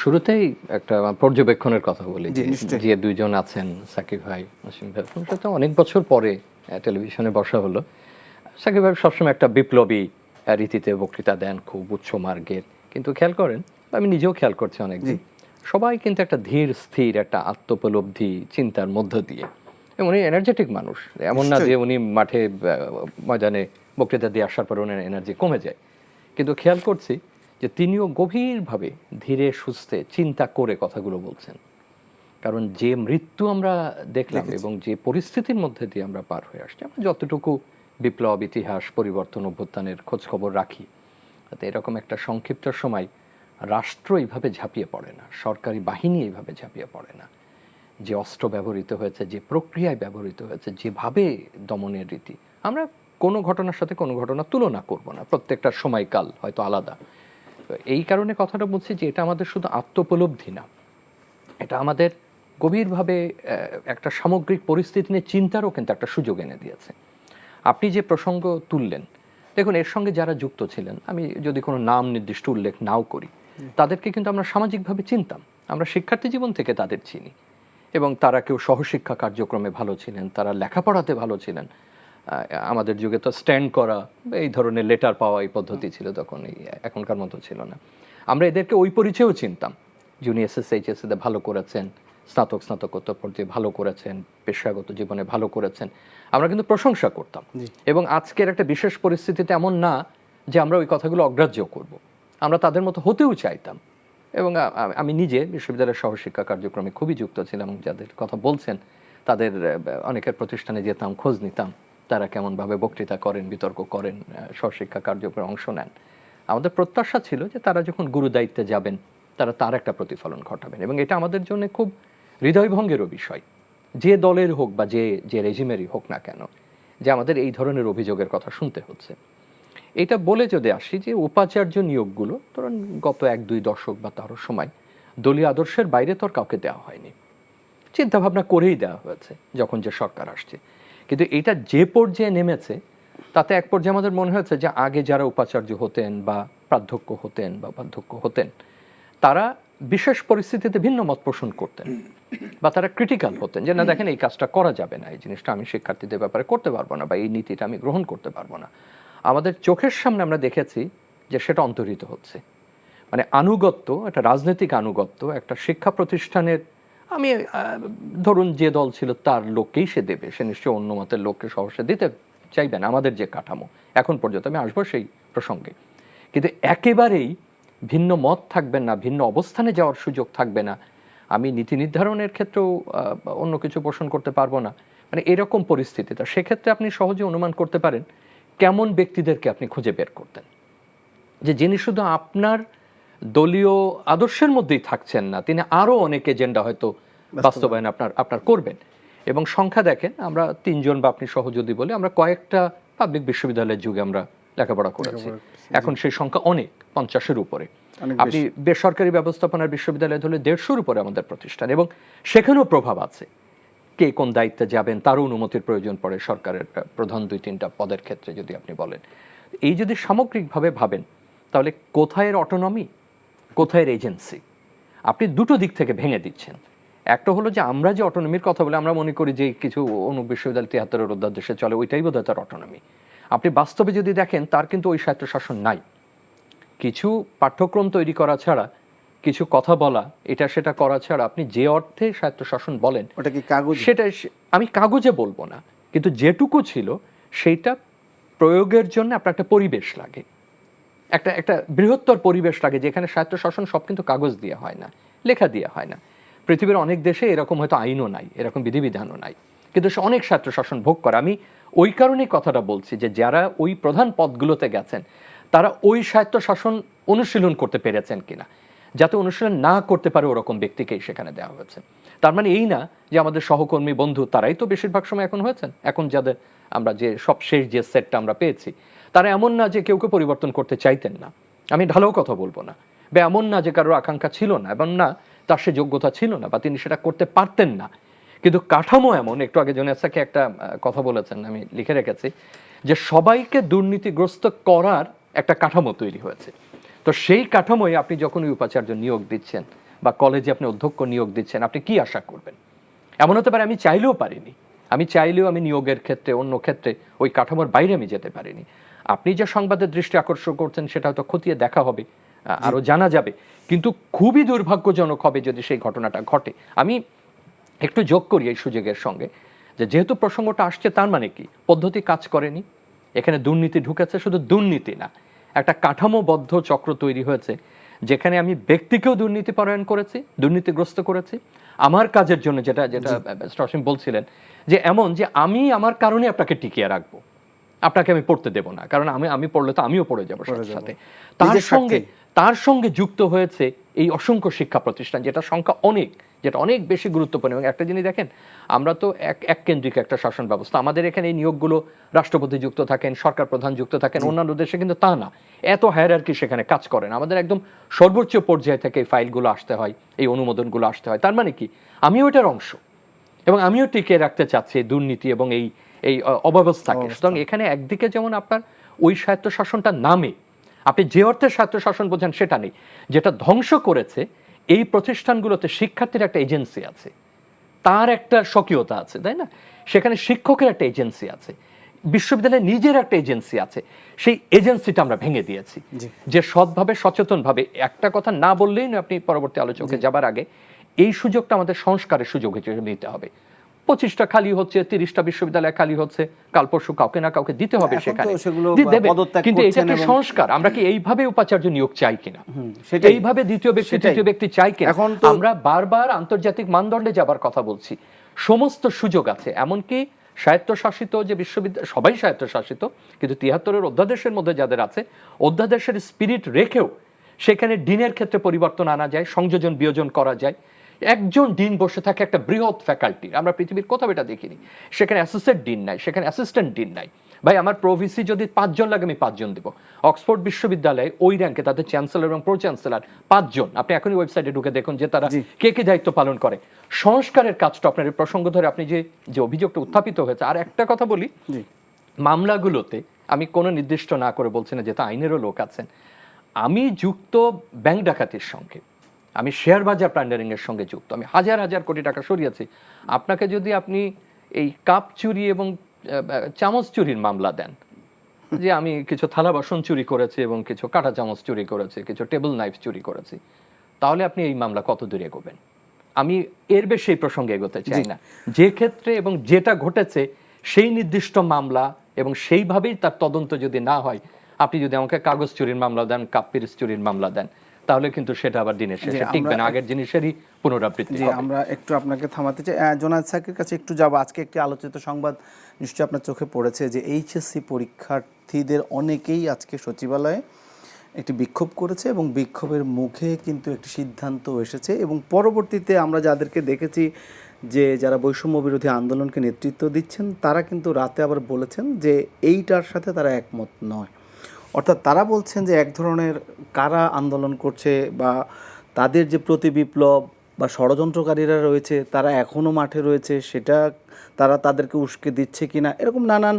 শুরুতেই একটা পর্যবেক্ষণের কথা বলি, জি, নিশ্চয়ই। যে দুইজন আছেন সাকিব ভাই, অসীম ভাই, ওনার সাথে অনেক বছর পরে টেলিভিশনে বসা হলো। সাকিব ভাই সবসময় একটা বিপ্লবী রীতিতে বক্তৃতা দেন, খুব উচ্চ মার্গের, কিন্তু খেয়াল করেন, আমি নিজেও খেয়াল করছি অনেকদিন, সবাই কিন্তু একটা ধীর স্থির একটা আত্মোপলব্ধি চিন্তার মধ্য দিয়ে, এবং উনি এনার্জেটিক মানুষ, এমন না যে উনি মাঠে ময়দানে বক্তৃতা দিয়ে আসার পর ওনার এনার্জি কমে যায়, কিন্তু খেয়াল করছি যে তিনিও গভীরভাবে ধীরে সুস্থে চিন্তা করে কথাগুলো বলছেন। কারণ যে মৃত্যু আমরা দেখলাম এবং যে পরিস্থিতির মধ্যে দিয়ে আমরা পার হয়ে আসছি, আমরা যতটুকু বিপ্লব, ইতিহাস, পরিবর্তন, অভ্যুত্থানের খোঁজ খবর রাখি, তাতে এরকম একটা সংক্ষিপ্ত সময় রাষ্ট্র এইভাবে ঝাঁপিয়ে পড়ে না, সরকারি বাহিনী এইভাবে ঝাঁপিয়ে পড়ে না। যে অস্ত্র ব্যবহৃত হয়েছে, যে প্রক্রিয়ায় ব্যবহৃত হয়েছে, যেভাবে দমনের রীতি, আমরা কোনো ঘটনার সাথে কোনো ঘটনা তুলনা করব না, প্রত্যেকটা সময়কাল হয়তো আলাদা। এই কারণে কথাটা বলছি যে এটা আমাদের শুধু আত্মোপলব্ধি না, এটা আমাদের গভীরভাবে একটা সামগ্রিক পরিস্থিতি নিয়ে চিন্তারও কিন্তু একটা সুযোগ এনে দিয়েছে। আপনি যে প্রসঙ্গ তুললেন, দেখুন এর সঙ্গে যারা যুক্ত ছিলেন, আমি যদি কোনো নাম নির্দিষ্ট উল্লেখ নাও করি, তাদেরকে কিন্তু আমরা সামাজিকভাবে চিনতাম, আমরা শিক্ষার্থী জীবন থেকে তাদের চিনি, এবং তারা কেউ সহশিক্ষা কার্যক্রমে ভালো ছিলেন, তারা লেখাপড়াতে ভালো ছিলেন। আমাদের যুগে তো স্ট্যান্ড করা, এই ধরনের লেটার পাওয়া এই পদ্ধতি ছিল তখন, এখনকার মতো ছিল না। আমরা এদেরকে ওই পরিচয়ও চিনতাম, যিনি এসএসসি এইচএসসিতে ভালো করেছেন, স্নাতকোত্তর পর্যায়ে ভালো করেছেন, পেশাগত জীবনে ভালো করেছেন, আমরা কিন্তু প্রশংসা করতাম। এবং আজকের একটা বিশেষ পরিস্থিতিতে এমন না যে আমরা ওই কথাগুলো অগ্রাহ্য করব, আমরা তাদের মতো হতেও চাইতাম। এবং আমি নিজে বিশ্ববিদ্যালয়ের সহশিক্ষা কার্যক্রমে খুবই যুক্ত ছিলাম, যাদের কথা বলছেন তাদের অনেকের প্রতিষ্ঠানে যেতাম, খোঁজ নিতাম, তারা কেমনভাবে বক্তৃতা করেন, বিতর্ক করেন, সহশিক্ষা কার্যক্রমে অংশ নেন। আমাদের প্রত্যাশা ছিল যে তারা যখন গুরু দায়িত্বে যাবেন, তারা তার একটা প্রতিফলন ঘটাবেন, এবং এটা আমাদের জন্য খুব হৃদয়ভঙ্গেরও বিষয়, যে দলের হোক বা যে রেজিমেরই হোক না কেন, যে আমাদের এই ধরনের অভিযোগের কথা শুনতে হচ্ছে। এটা বলে যদি আসি যে উপাচার্য নিয়োগগুলো ধরুন গত 1-2 দশক বা তারও সময় দলীয় আদর্শের বাইরে তো আর কাউকে দেওয়া হয়নি, চিন্তাভাবনা করেই দেওয়া হয়েছে যখন যে সরকার আসছে। কিন্তু এটা যে পর্যায়ে নেমেছে, তাতে এক পর্যায়ে আমাদের মনে হয়েছে যে আগে যারা উপাচার্য হতেন বা প্রাধ্যক্ষ হতেন বা উপাধ্যক্ষ হতেন, তারা বিশেষ পরিস্থিতিতে ভিন্ন মত পোষণ করতেন, বা তারা ক্রিটিক্যাল হতেন যে না দেখেন এই কাজটা করা যাবে না, এই জিনিসটা আমি শিক্ষার্থীদের ব্যাপারে করতে পারবো না, বা এই নীতিটা আমি গ্রহণ করতে পারবো না। আমাদের চোখের সামনে আমরা দেখেছি যে সেটা অন্তর্হিত হচ্ছে, মানে আনুগত্য, একটা রাজনৈতিক আনুগত্য একটা শিক্ষা প্রতিষ্ঠানের, আমি ধরুন যে দল ছিল তার লোককেই সে দেবে, সে নিশ্চয়ই অন্য মতের লোককে সহসে দিতে চাইবেন, আমাদের যে কাঠামো এখন পর্যন্ত, আমি আসবো সেই প্রসঙ্গে। কিন্তু একেবারেই ভিন্ন মত থাকবেন না, ভিন্ন অবস্থানে যাওয়ার সুযোগ থাকবে না, আমি নীতি নির্ধারণের ক্ষেত্রেও অন্য কিছু পোষণ করতে পারবো না, মানে এরকম পরিস্থিতিটা, সেক্ষেত্রে আপনি সহজে অনুমান করতে পারেন কেমন ব্যক্তিদেরকে আপনি খুঁজে বের করতেন, যে যিনি শুধু আপনার দলীয় আদর্শের মধ্যেই থাকছেন না, তিনি আরও অনেক এজেন্ডা হয়তো বাস্তবায়ন আপনার করবেন। এবং সংখ্যা দেখেন, আমরা 3 জন বা আপনি সহ যদি বলি, আমরা কয়েকটা পাবলিক বিশ্ববিদ্যালয়ের যুগে আমরা লেখাপড়া করেছি, এখন সেই সংখ্যা অনেক 50-এর উপরে। আপনি বেসরকারি ব্যবস্থাপনার বিশ্ববিদ্যালয়ে ধরলে 150-এর উপরে আমাদের প্রতিষ্ঠান, এবং সেখানেও প্রভাব আছে, কে কোন দায়িত্বে যাবেন তারও অনুমতির প্রয়োজন পড়ে সরকারের প্রধান 2-3টা পদের ক্ষেত্রে যদি আপনি বলেন। এই যদি সামগ্রিকভাবে ভাবেন তাহলে কোথায় অটোনমি, কোথায় এজেন্সি, আপনি দুটো দিক থেকে ভেঙে দিচ্ছেন। একটা হলো যে আমরা যে অটোনমির কথা বলে আমরা মনে করি যে কিছু বিশ্ববিদ্যালয় 73-এর অধ্যাদেশে চলে, ওইটাই বোধহয় তার অটোনমি। আপনি বাস্তবে যদি দেখেন তার কিন্তু ওই স্বায়ত্তশাসন নাই। কিছু পাঠ্যক্রম তৈরি করা ছাড়া, কিছু কথা বলা, এটা সেটা করা ছাড়া আপনি যে অর্থে স্বায়ত্তশাসন বলেন ওটা কি কাগজ? সেটা আমি কাগজে বলবো না, কিন্তু যেটুকু ছিল সেইটা প্রয়োগের জন্য আপনার একটা পরিবেশ লাগে, একটা একটা বৃহত্তর পরিবেশ লাগে, যেখানে স্বায়ত্তশাসন সব কিন্তু কাগজ দিয়ে হয় না, লেখা দিয়ে হয় না। পৃথিবীর অনেক দেশে এরকম হয়তো আইনও নাই, এরকম বিধিবিধানও নাই, কিন্তু সে অনেক স্বায়ত্তশাসন ভোগ করে। আমি ওই কারণেই কথাটা বলছি যে যারা ওই প্রধান পদগুলোতে গেছেন তারা ওই স্বায়ত্তশাসন অনুশীলন করতে পেরেছেন কিনা, যাতে অনুশীলন না করতে পারে ওরকম ব্যক্তিকেই সেখানে দেওয়া হয়েছে। তার মানে এই না যে আমাদের সহকর্মী বন্ধু তারাই তো বেশিরভাগ সময় এখন হয়েছেন, এখন যাদের আমরা যে সবশেষ যে সেটটা আমরা পেয়েছি তারা এমন না যে কেউ পরিবর্তন করতে চাইতেন না, আমি ঢালাও কথা বলবো না, বা এমন না যে কারোর আকাঙ্ক্ষা ছিল না, এবং না তার সে যোগ্যতা ছিল না বা তিনি সেটা করতে পারতেন না। কিন্তু কাঠামো এমন, একটু আগে জোনেসাকে একটা কথা বলেছেন, আমি লিখে রেখেছি, যে সবাইকে দুর্নীতিগ্রস্ত করার একটা কাঠামো তৈরি হয়েছে। তো সেই কাঠামোয় আপনি যখন ওই উপাচার্য নিয়োগ দিচ্ছেন বা কলেজে আপনি অধ্যক্ষ নিয়োগ দিচ্ছেন, আপনি কি আশা করবেন? এমন হতে পারে আমি চাইলেও পারিনি, আমি চাইলেও আমি নিয়োগের ক্ষেত্রে অন্য ক্ষেত্রে ওই কাঠামোর বাইরে আমি যেতে পারিনি। আপনি যে সংবাদের দৃষ্টি আকর্ষণ করছেন সেটা হয়তো খতিয়ে দেখা হবে, আরো জানা যাবে, কিন্তু খুবই দুর্ভাগ্যজনক হবে যদি সেই ঘটনাটা ঘটে। আমি একটু যোগ করি এই সুযোগের সঙ্গে, যে যেহেতু প্রসঙ্গটা আসছে তার মানে কি পদ্ধতি কাজ করেনি, এখানে দুর্নীতি ঢুকেছে, শুধু দুর্নীতি না, একটা কাঠামোবদ্ধ চক্র তৈরি হয়েছে যেখানে আমি ব্যক্তিকেও দুর্নীতি পরায়ণ করেছি, দুর্নীতিগ্রস্ত করেছি আমার কাজের জন্য, যেটা যেটা অসীম বলছিলেন, যে এমন যে আমি আমার কারণে আপনাকে টিকিয়ে রাখবো, আপনাকে আমি পড়তে দেব না, কারণ আমি পড়লে তো আমিও পড়ে যাবো সাথে সাথে। তার সঙ্গে যুক্ত হয়েছে এই অসংখ্য শিক্ষা প্রতিষ্ঠান, যেটা সংখ্যা অনেক, যেটা অনেক বেশি গুরুত্বপূর্ণ। এবং একটা জিনিস দেখেন, আমরা তো এক কেন্দ্রিক একটা শাসন ব্যবস্থা, আমাদের এখানে এই নিয়োগগুলো রাষ্ট্রপতি যুক্ত থাকেন, সরকার প্রধান যুক্ত থাকেন, অন্যান্য দেশে কিন্তু তা না, এত হায়ারার্কি সেখানে কাজ করেন। আমাদের একদম সর্বোচ্চ পর্যায়ে থেকে এই ফাইলগুলো আসতে হয়, এই অনুমোদনগুলো আসতে হয়। তার মানে কি আমিও এটার অংশ, এবং আমিও টিকিয়ে রাখতে চাচ্ছি এই দুর্নীতি এবং এই অব্যবস্থাকে। সুতরাং এখানে একদিকে যেমন আপনার ওই স্বায়ত্তশাসনটা নামে, আপনি যে অর্থে স্বায়ত্তশাসন বোঝেন সেটা নেই, যেটা ধ্বংস করেছে এই প্রতিষ্ঠানগুলোতে শিক্ষার্থীর একটা এজেন্সি আছে, তার একটা স্বকীয়তা আছে, তাই না? সেখানে শিক্ষকের একটা এজেন্সি আছে, বিশ্ববিদ্যালয়ের নিজের একটা এজেন্সি আছে, সেই এজেন্সিটা আমরা ভেঙে দিয়েছি। যে সৎভাবে সচেতনভাবে একটা কথা না বললেই না, আপনি পরবর্তী আলোচকে যাবার আগে এই সুযোগটা আমাদের সংস্কারের সুযোগ হিসেবে নিতে হবে। 25টা খালি হচ্ছে, 30টা বিশ্ববিদ্যালয় খালি হচ্ছে, কাল পরশু কাউকে না কাউকে দিতে হবে, সেখানে দেবে। কিন্তু এটা কি সংস্কার? আমরা কি এইভাবে উপাচার্য নিয়োগ চাই কিনা, এইভাবে দ্বিতীয় ব্যক্তি তৃতীয় ব্যক্তি চাই কিনা? আমরা বারবার আন্তর্জাতিক মানদণ্ডে যাবার কথা বলছি, সমস্ত সুযোগ আছে। এমনকি স্বায়ত্তশাসিত যে বিশ্ববিদ্যালয়, সবাই স্বায়ত্তশাসিত, কিন্তু 73-এর অধ্যাদেশের মধ্যে যাদের আছে, অধ্যাদেশের স্পিরিট রেখেও সেখানে ডিনের ক্ষেত্রে পরিবর্তন আনা যায়, সংযোজন বিয়োজন করা যায়। একজন ডিন বসে থাকে একটা বৃহৎ ফ্যাকাল্টি, আমরা পৃথিবীর কোথাও এটা দেখিনি। সেখানে অ্যাসোসিয়েট ডিন নাই, সেখানে অ্যাসিস্ট্যান্ট ডিন নাই। ভাই আমার প্রভিসি যদি 5 জন লাগে আমি 5 জন দেবো। অক্সফোর্ড বিশ্ববিদ্যালয়ে ওই র্যাঙ্কে তাদের চ্যান্সেলর এবং প্রো চ্যান্সেলর 5 জন। আপনি এখনই ওয়েবসাইটে ঢুকে দেখুন যে তারা কে কে দায়িত্ব পালন করে। সংস্কারের কাজটা আপনার এই প্রসঙ্গ ধরে আপনি যে অভিযোগটা উত্থাপিত হয়েছে, আর একটা কথা বলি, মামলাগুলোতে আমি কোনো নির্দিষ্ট না করে বলছি না, যেহেতু আইনেরও লোক আছেন, আমি যুক্ত ব্যাংক ডাকাতির সঙ্গে, আমি শেয়ার বাজার প্ল্যান্ডারিং এর সঙ্গে যুক্ত, আমি হাজার হাজার কোটি টাকা সরিয়েছি। আপনাকে যদি আপনি এই কাপ চুরি এবং চামচ চুরির মামলা দেন, যে আমি কিছু থালা বাসন চুরি করেছি এবং কিছু কাঁটা চামচ চুরি করেছি, কিছু টেবিল নাইফ চুরি করেছি, তাহলে আপনি এই মামলা কত দূর এগোবেন? আমি এর বেশি এই প্রসঙ্গে এগোতে চাই না। যে ক্ষেত্রে এবং যেটা ঘটেছে সেই নির্দিষ্ট মামলা এবং সেইভাবেই তার তদন্ত যদি না হয়, আপনি যদি আমাকে কাগজ চুরির মামলা দেন, কাপ পিরিচ চুরির মামলা দেন, তাহলে কিন্তু সেটা আবার দিনের শেষে টিকবে না, আগের জিনিসেরই পুনরাবৃত্তি হবে। আমরা একটু আপনাকে থামাতে চাই, জোনায়েদ সাকির কাছে একটু যাব। আজকে একটি আলোচিত সংবাদ নিশ্চয়ই আপনার চোখে পড়েছে যে এইচএসসি পরীক্ষার্থীদের অনেকেই আজকে সচিবালয়ে একটি বিক্ষোভ করেছে, এবং বিক্ষোভের মুখে কিন্তু একটি সিদ্ধান্ত এসেছে। এবং পরবর্তীতে আমরা যাদেরকে দেখেছি যে যারা বৈষম্য বিরোধী আন্দোলনকে নেতৃত্ব দিচ্ছেন, তারা কিন্তু রাতে আবার বলেছেন যে এইটার সাথে তারা একমত নয়। অর্থাৎ তারা বলছেন যে এক ধরনের কারা আন্দোলন করছে, বা তাদের যে প্রতি বিপ্লব বা ষড়যন্ত্রকারীরা রয়েছে তারা এখনও মাঠে রয়েছে, সেটা তারা তাদেরকে উস্কে দিচ্ছে কিনা, এরকম নানান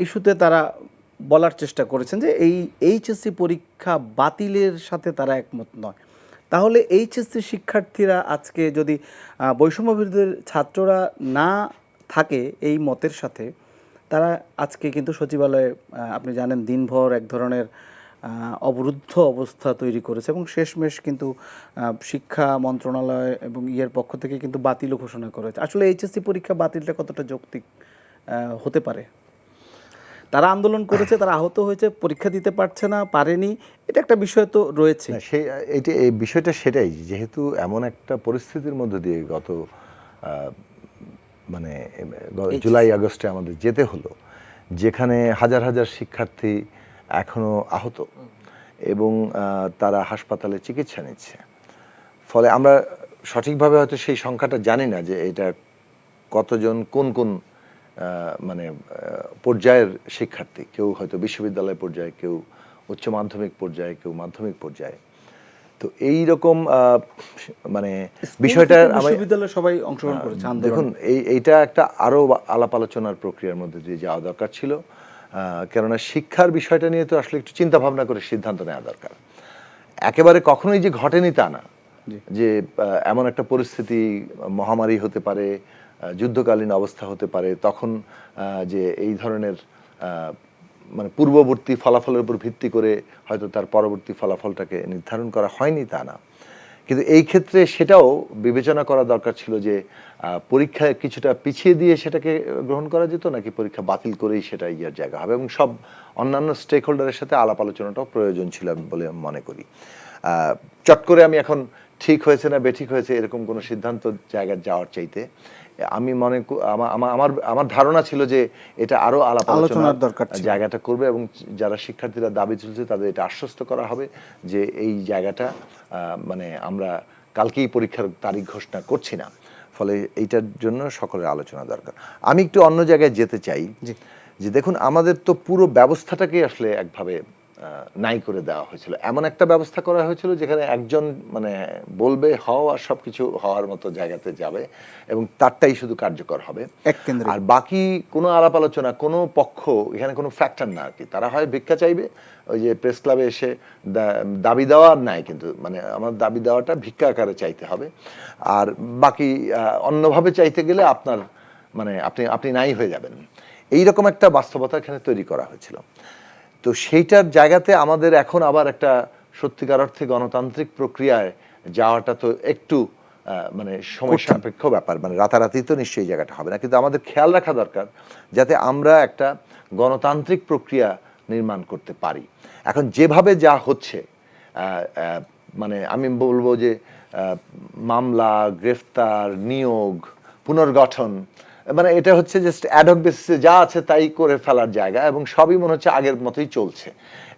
ইস্যুতে তারা বলার চেষ্টা করেছেন যে এই এইচএসসি পরীক্ষা বাতিলের সাথে তারা একমত নয়। তাহলে এইচএসসি শিক্ষার্থীরা আজকে যদি বৈষম্যবিরোধী ছাত্ররা না থাকে এই মতের সাথে, তারা আজকে কিন্তু সচিবালয়ে আপনি জানেন দিনভর এক ধরনের অবরুদ্ধ অবস্থা তৈরি করেছে এবং শেষমেশ কিন্তু শিক্ষা মন্ত্রণালয় এবং ইয়ের পক্ষ থেকে কিন্তু বাতিলও ঘোষণা করেছে। আসলে এইচএসসি পরীক্ষা বাতিলটা কতটা যৌক্তিক হতে পারে? তারা আন্দোলন করেছে, তারা আহত হয়েছে, পরীক্ষা দিতে পারছে না, পারেনি, এটা একটা বিষয় তো রয়েছে। সেই এই বিষয়টা সেটাই, যেহেতু এমন একটা পরিস্থিতির মধ্যে দিয়ে গত মানে জুলাই আগস্টে আমাদের যেতে হলো, যেখানে হাজার হাজার শিক্ষার্থী এখনো আহত এবং তারা হাসপাতালে চিকিৎসা নিচ্ছে। ফলে আমরা সঠিকভাবে হয়তো সেই সংখ্যাটা জানি না যে এটা কতজন কোন কোন মানে পর্যায়ের শিক্ষার্থী, কেউ হয়তো বিশ্ববিদ্যালয় পর্যায়ে, কেউ উচ্চ মাধ্যমিক পর্যায়ে, কেউ মাধ্যমিক পর্যায়ে। তো এই রকম মানে বিষয়টার বিশ্ববিদ্যালয়ে সবাই অংশগ্রহণ করেছে আন্দোলনে। দেখুন এইটা একটা আরো আলাপ আলোচনার প্রক্রিয়ার মধ্যে দিয়ে যাওয়া দরকার ছিল, কেননা শিক্ষার বিষয়টা নিয়ে তো আসলে একটু চিন্তা ভাবনা করে সিদ্ধান্ত নেওয়া দরকার। একেবারে কখনোই যে ঘটেনি তা না, যে এমন একটা পরিস্থিতি, মহামারী হতে পারে, যুদ্ধকালীন অবস্থা হতে পারে, তখন যে এই ধরনের মানে পূর্ববর্তী ফলাফলের উপর ভিত্তি করে হয়তো তার পরবর্তী ফলাফলটাকে নির্ধারণ করা হয়নি তা না। কিন্তু এই ক্ষেত্রে সেটাও বিবেচনা করা দরকার ছিল যে পরীক্ষায় কিছুটা পিছিয়ে দিয়ে সেটাকে গ্রহণ করা যেত, নাকি পরীক্ষা বাতিল করেই সেটা ইয়ার জায়গা হবে, এবং সব অন্যান্য স্টেক হোল্ডারের সাথে আলাপ আলোচনাটাও প্রয়োজন ছিল বলে মনে করি। চট করে আমি এখন ঠিক হয়েছে না বেঠিক হয়েছে এরকম কোনো সিদ্ধান্ত জায়গায় যাওয়ার চাইতে আমি মনে আমার ধারণা ছিল যে এটা আরো আলাপ আলোচনার দরকার, জায়গাটা করবে, এবং যারা শিক্ষার্থীরা দাবি তুলছে তাদের এটা আশ্বস্ত করা হবে যে এই জায়গাটা মানে আমরা কালকেই পরীক্ষার তারিখ ঘোষণা করছি না। ফলে এইটার জন্য সকলের আলোচনা দরকার। আমি একটু অন্য জায়গায় যেতে চাই, যে দেখুন আমাদের তো পুরো ব্যবস্থাটাকে আসলে একভাবে নাই করে দেওয়া হয়েছিল। এমন একটা ব্যবস্থা করা হয়েছিল যেখানে একজন মানে বলবে হও আর সবকিছু হওয়ার মতো জায়গাতে যাবে এবং তারটাই শুধু কার্যকর হবে, আর বাকি কোনো আলাপ আলোচনা, কোনো পক্ষ এখানে কোনো ফ্যাক্টর না আর কি। তারা হয় ভিক্ষা চাইবে, ওই যে প্রেস ক্লাবে এসে দাবি দেওয়ার নাই, কিন্তু মানে আমার দাবি দেওয়াটা ভিক্ষা আকারে চাইতে হবে, আর বাকি অন্যভাবে চাইতে গেলে আপনার মানে আপনি নাই হয়ে যাবেন। এইরকম একটা বাস্তবতা এখানে তৈরি করা হয়েছিল। তো সেইটার জায়গাতে আমাদের এখন আবার একটা সত্যিকার অর্থে গণতান্ত্রিক প্রক্রিয়ায় যাওয়াটা তো একটু মানে সময় সাপেক্ষ ব্যাপার, মানে রাতারাতি তো নিশ্চয়ই জায়গাটা হবে না, কিন্তু আমাদের খেয়াল রাখা দরকার যাতে আমরা একটা গণতান্ত্রিক প্রক্রিয়া নির্মাণ করতে পারি। এখন যেভাবে যা হচ্ছে, মানে আমি বলবো যে মামলা, গ্রেফতার, নিয়োগ, পুনর্গঠন, মানে এটা হচ্ছে জাস্ট অ্যাডহক বেসিসে যা আছে তাই করে ফেলার জায়গা, এবং সবই মনে হচ্ছে আগের মতোই চলছে।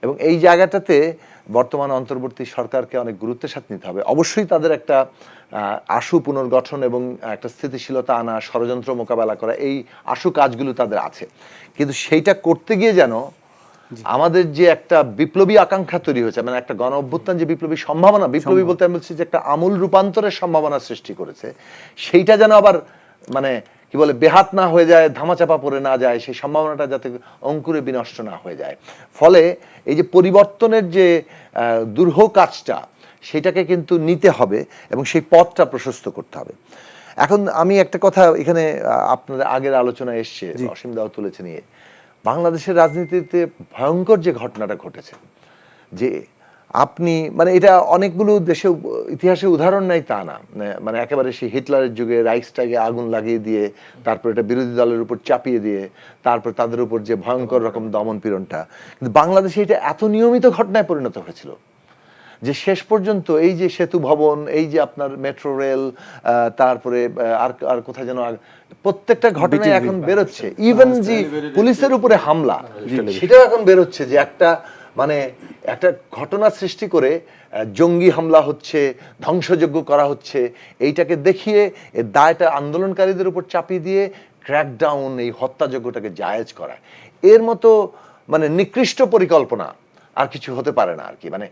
এবং এই জায়গাটাতে বর্তমান অন্তর্বর্তী সরকারকে অনেক গুরুত্বের সাথে নিতে হবে। অবশ্যই তাদের একটা আশু পুনর্গঠন এবং একটা স্থিতিশীলতা আনা, ষড়যন্ত্র মোকাবেলা করা, এই আশু কাজগুলো তাদের আছে, কিন্তু সেইটা করতে গিয়ে যেন আমাদের যে একটা বিপ্লবী আকাঙ্ক্ষা তৈরি হয়েছে, মানে একটা গণ অভ্যুত্থান যে বিপ্লবী সম্ভাবনা, বিপ্লবী বলতে আমি বলছি যে একটা আমূল রূপান্তরের সম্ভাবনা সৃষ্টি করেছে, সেইটা যেন আবার মানে কি বলে বেহাত না হয়ে যায়, ধামাচাপা পড়ে না যায়, সেই সম্ভাবনাটা যাতে অঙ্কুরে বিনষ্ট না হয়ে যায়। ফলে এই যে পরিবর্তনের যে দুরূহ কাজটা, সেটাকে কিন্তু নিতে হবে এবং সেই পথটা প্রশস্ত করতে হবে। এখন আমি একটা কথা এখানে আপনাদের আগের আলোচনায় এসছে, অসীম দাও তুলেছে নিয়ে, বাংলাদেশের রাজনীতিতে ভয়ঙ্কর যে ঘটনাটা ঘটেছে, যে আপনি মানে এটা অনেকগুলো দেশে ইতিহাসে উদাহরণ নাই তা না, মানে একেবারে সেই হিটলারের যুগে রাইক্সটাগে আগুন লাগিয়ে দিয়ে তারপর এটা বিরোধী দলের উপর চাপিয়ে দিয়ে তারপর তাদের উপর যে ভয়ঙ্কর রকম দমন পীড়নটা, কিন্তু বাংলাদেশে এটা এত নিয়মিত ঘটনায় পরিণত হয়েছিল যে শেষ পর্যন্ত এই যে সেতু ভবন, এই যে আপনার মেট্রো রেল, তারপরে আর কোথায় যেন প্রত্যেকটা ঘটনায় এখন বেরোচ্ছে, ইভেন যে পুলিশের উপরে হামলা সেটাও এখন বেরোচ্ছে যে একটা মানে একটা ঘটনা সৃষ্টি করে জঙ্গি হামলা হচ্ছে, ধ্বংসযজ্ঞ করা হচ্ছে, এইটাকে দেখিয়ে এর দায়টা আন্দোলনকারীদের উপর চাপিয়ে দিয়ে ক্র্যাকডাউন, এই হত্যাযজ্ঞটাকে জায়েজ করা, এর মতো মানে নিকৃষ্ট পরিকল্পনা আর কিছু হতে পারে না আর কি, মানে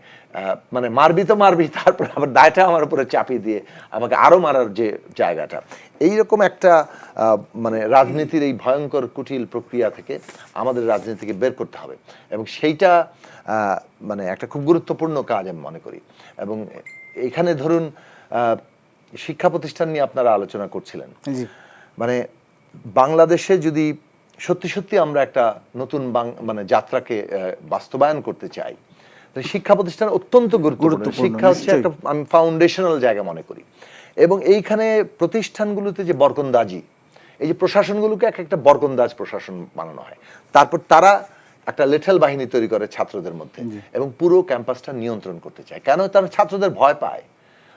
মানে মারবি তো মারবি, তারপর আবার দায়টা আমার উপরে চাপিয়ে দিয়ে আমাকে আরো মারার যে জায়গাটা, এইরকম একটা মানে রাজনীতির এই ভয়ঙ্কর কুটিল প্রক্রিয়া থেকে আমাদের রাজনীতিকে বের করতে হবে, এবং সেইটা মানে একটা খুব গুরুত্বপূর্ণ কাজ আমি মনে করি। এবং এখানে ধরুন শিক্ষা প্রতিষ্ঠান নিয়ে আপনারা আলোচনা করছিলেন, মানে বাংলাদেশে যদি সত্যি সত্যি আমরা একটা নতুন মানে যাত্রাকে বাস্তবায়ন করতে চাই, শিক্ষা প্রতিষ্ঠান অত্যন্ত গুরুত্বপূর্ণ। শিক্ষা হচ্ছে একটা আমি ফাউন্ডেশনাল জায়গা মনে করি, এবং এইখানে প্রতিষ্ঠানগুলোতে যে বরকন্দাজি, এই যে প্রশাসনগুলোকে একটা বরকন্দাজ প্রশাসন বানানো হয়, তারপর তারা একটা লেঠাল বাহিনী তৈরি করে ছাত্রদের মধ্যে এবং পুরো ক্যাম্পাসটা নিয়ন্ত্রণ করতে চায়। কেন? তারা ছাত্রদের ভয় পায়।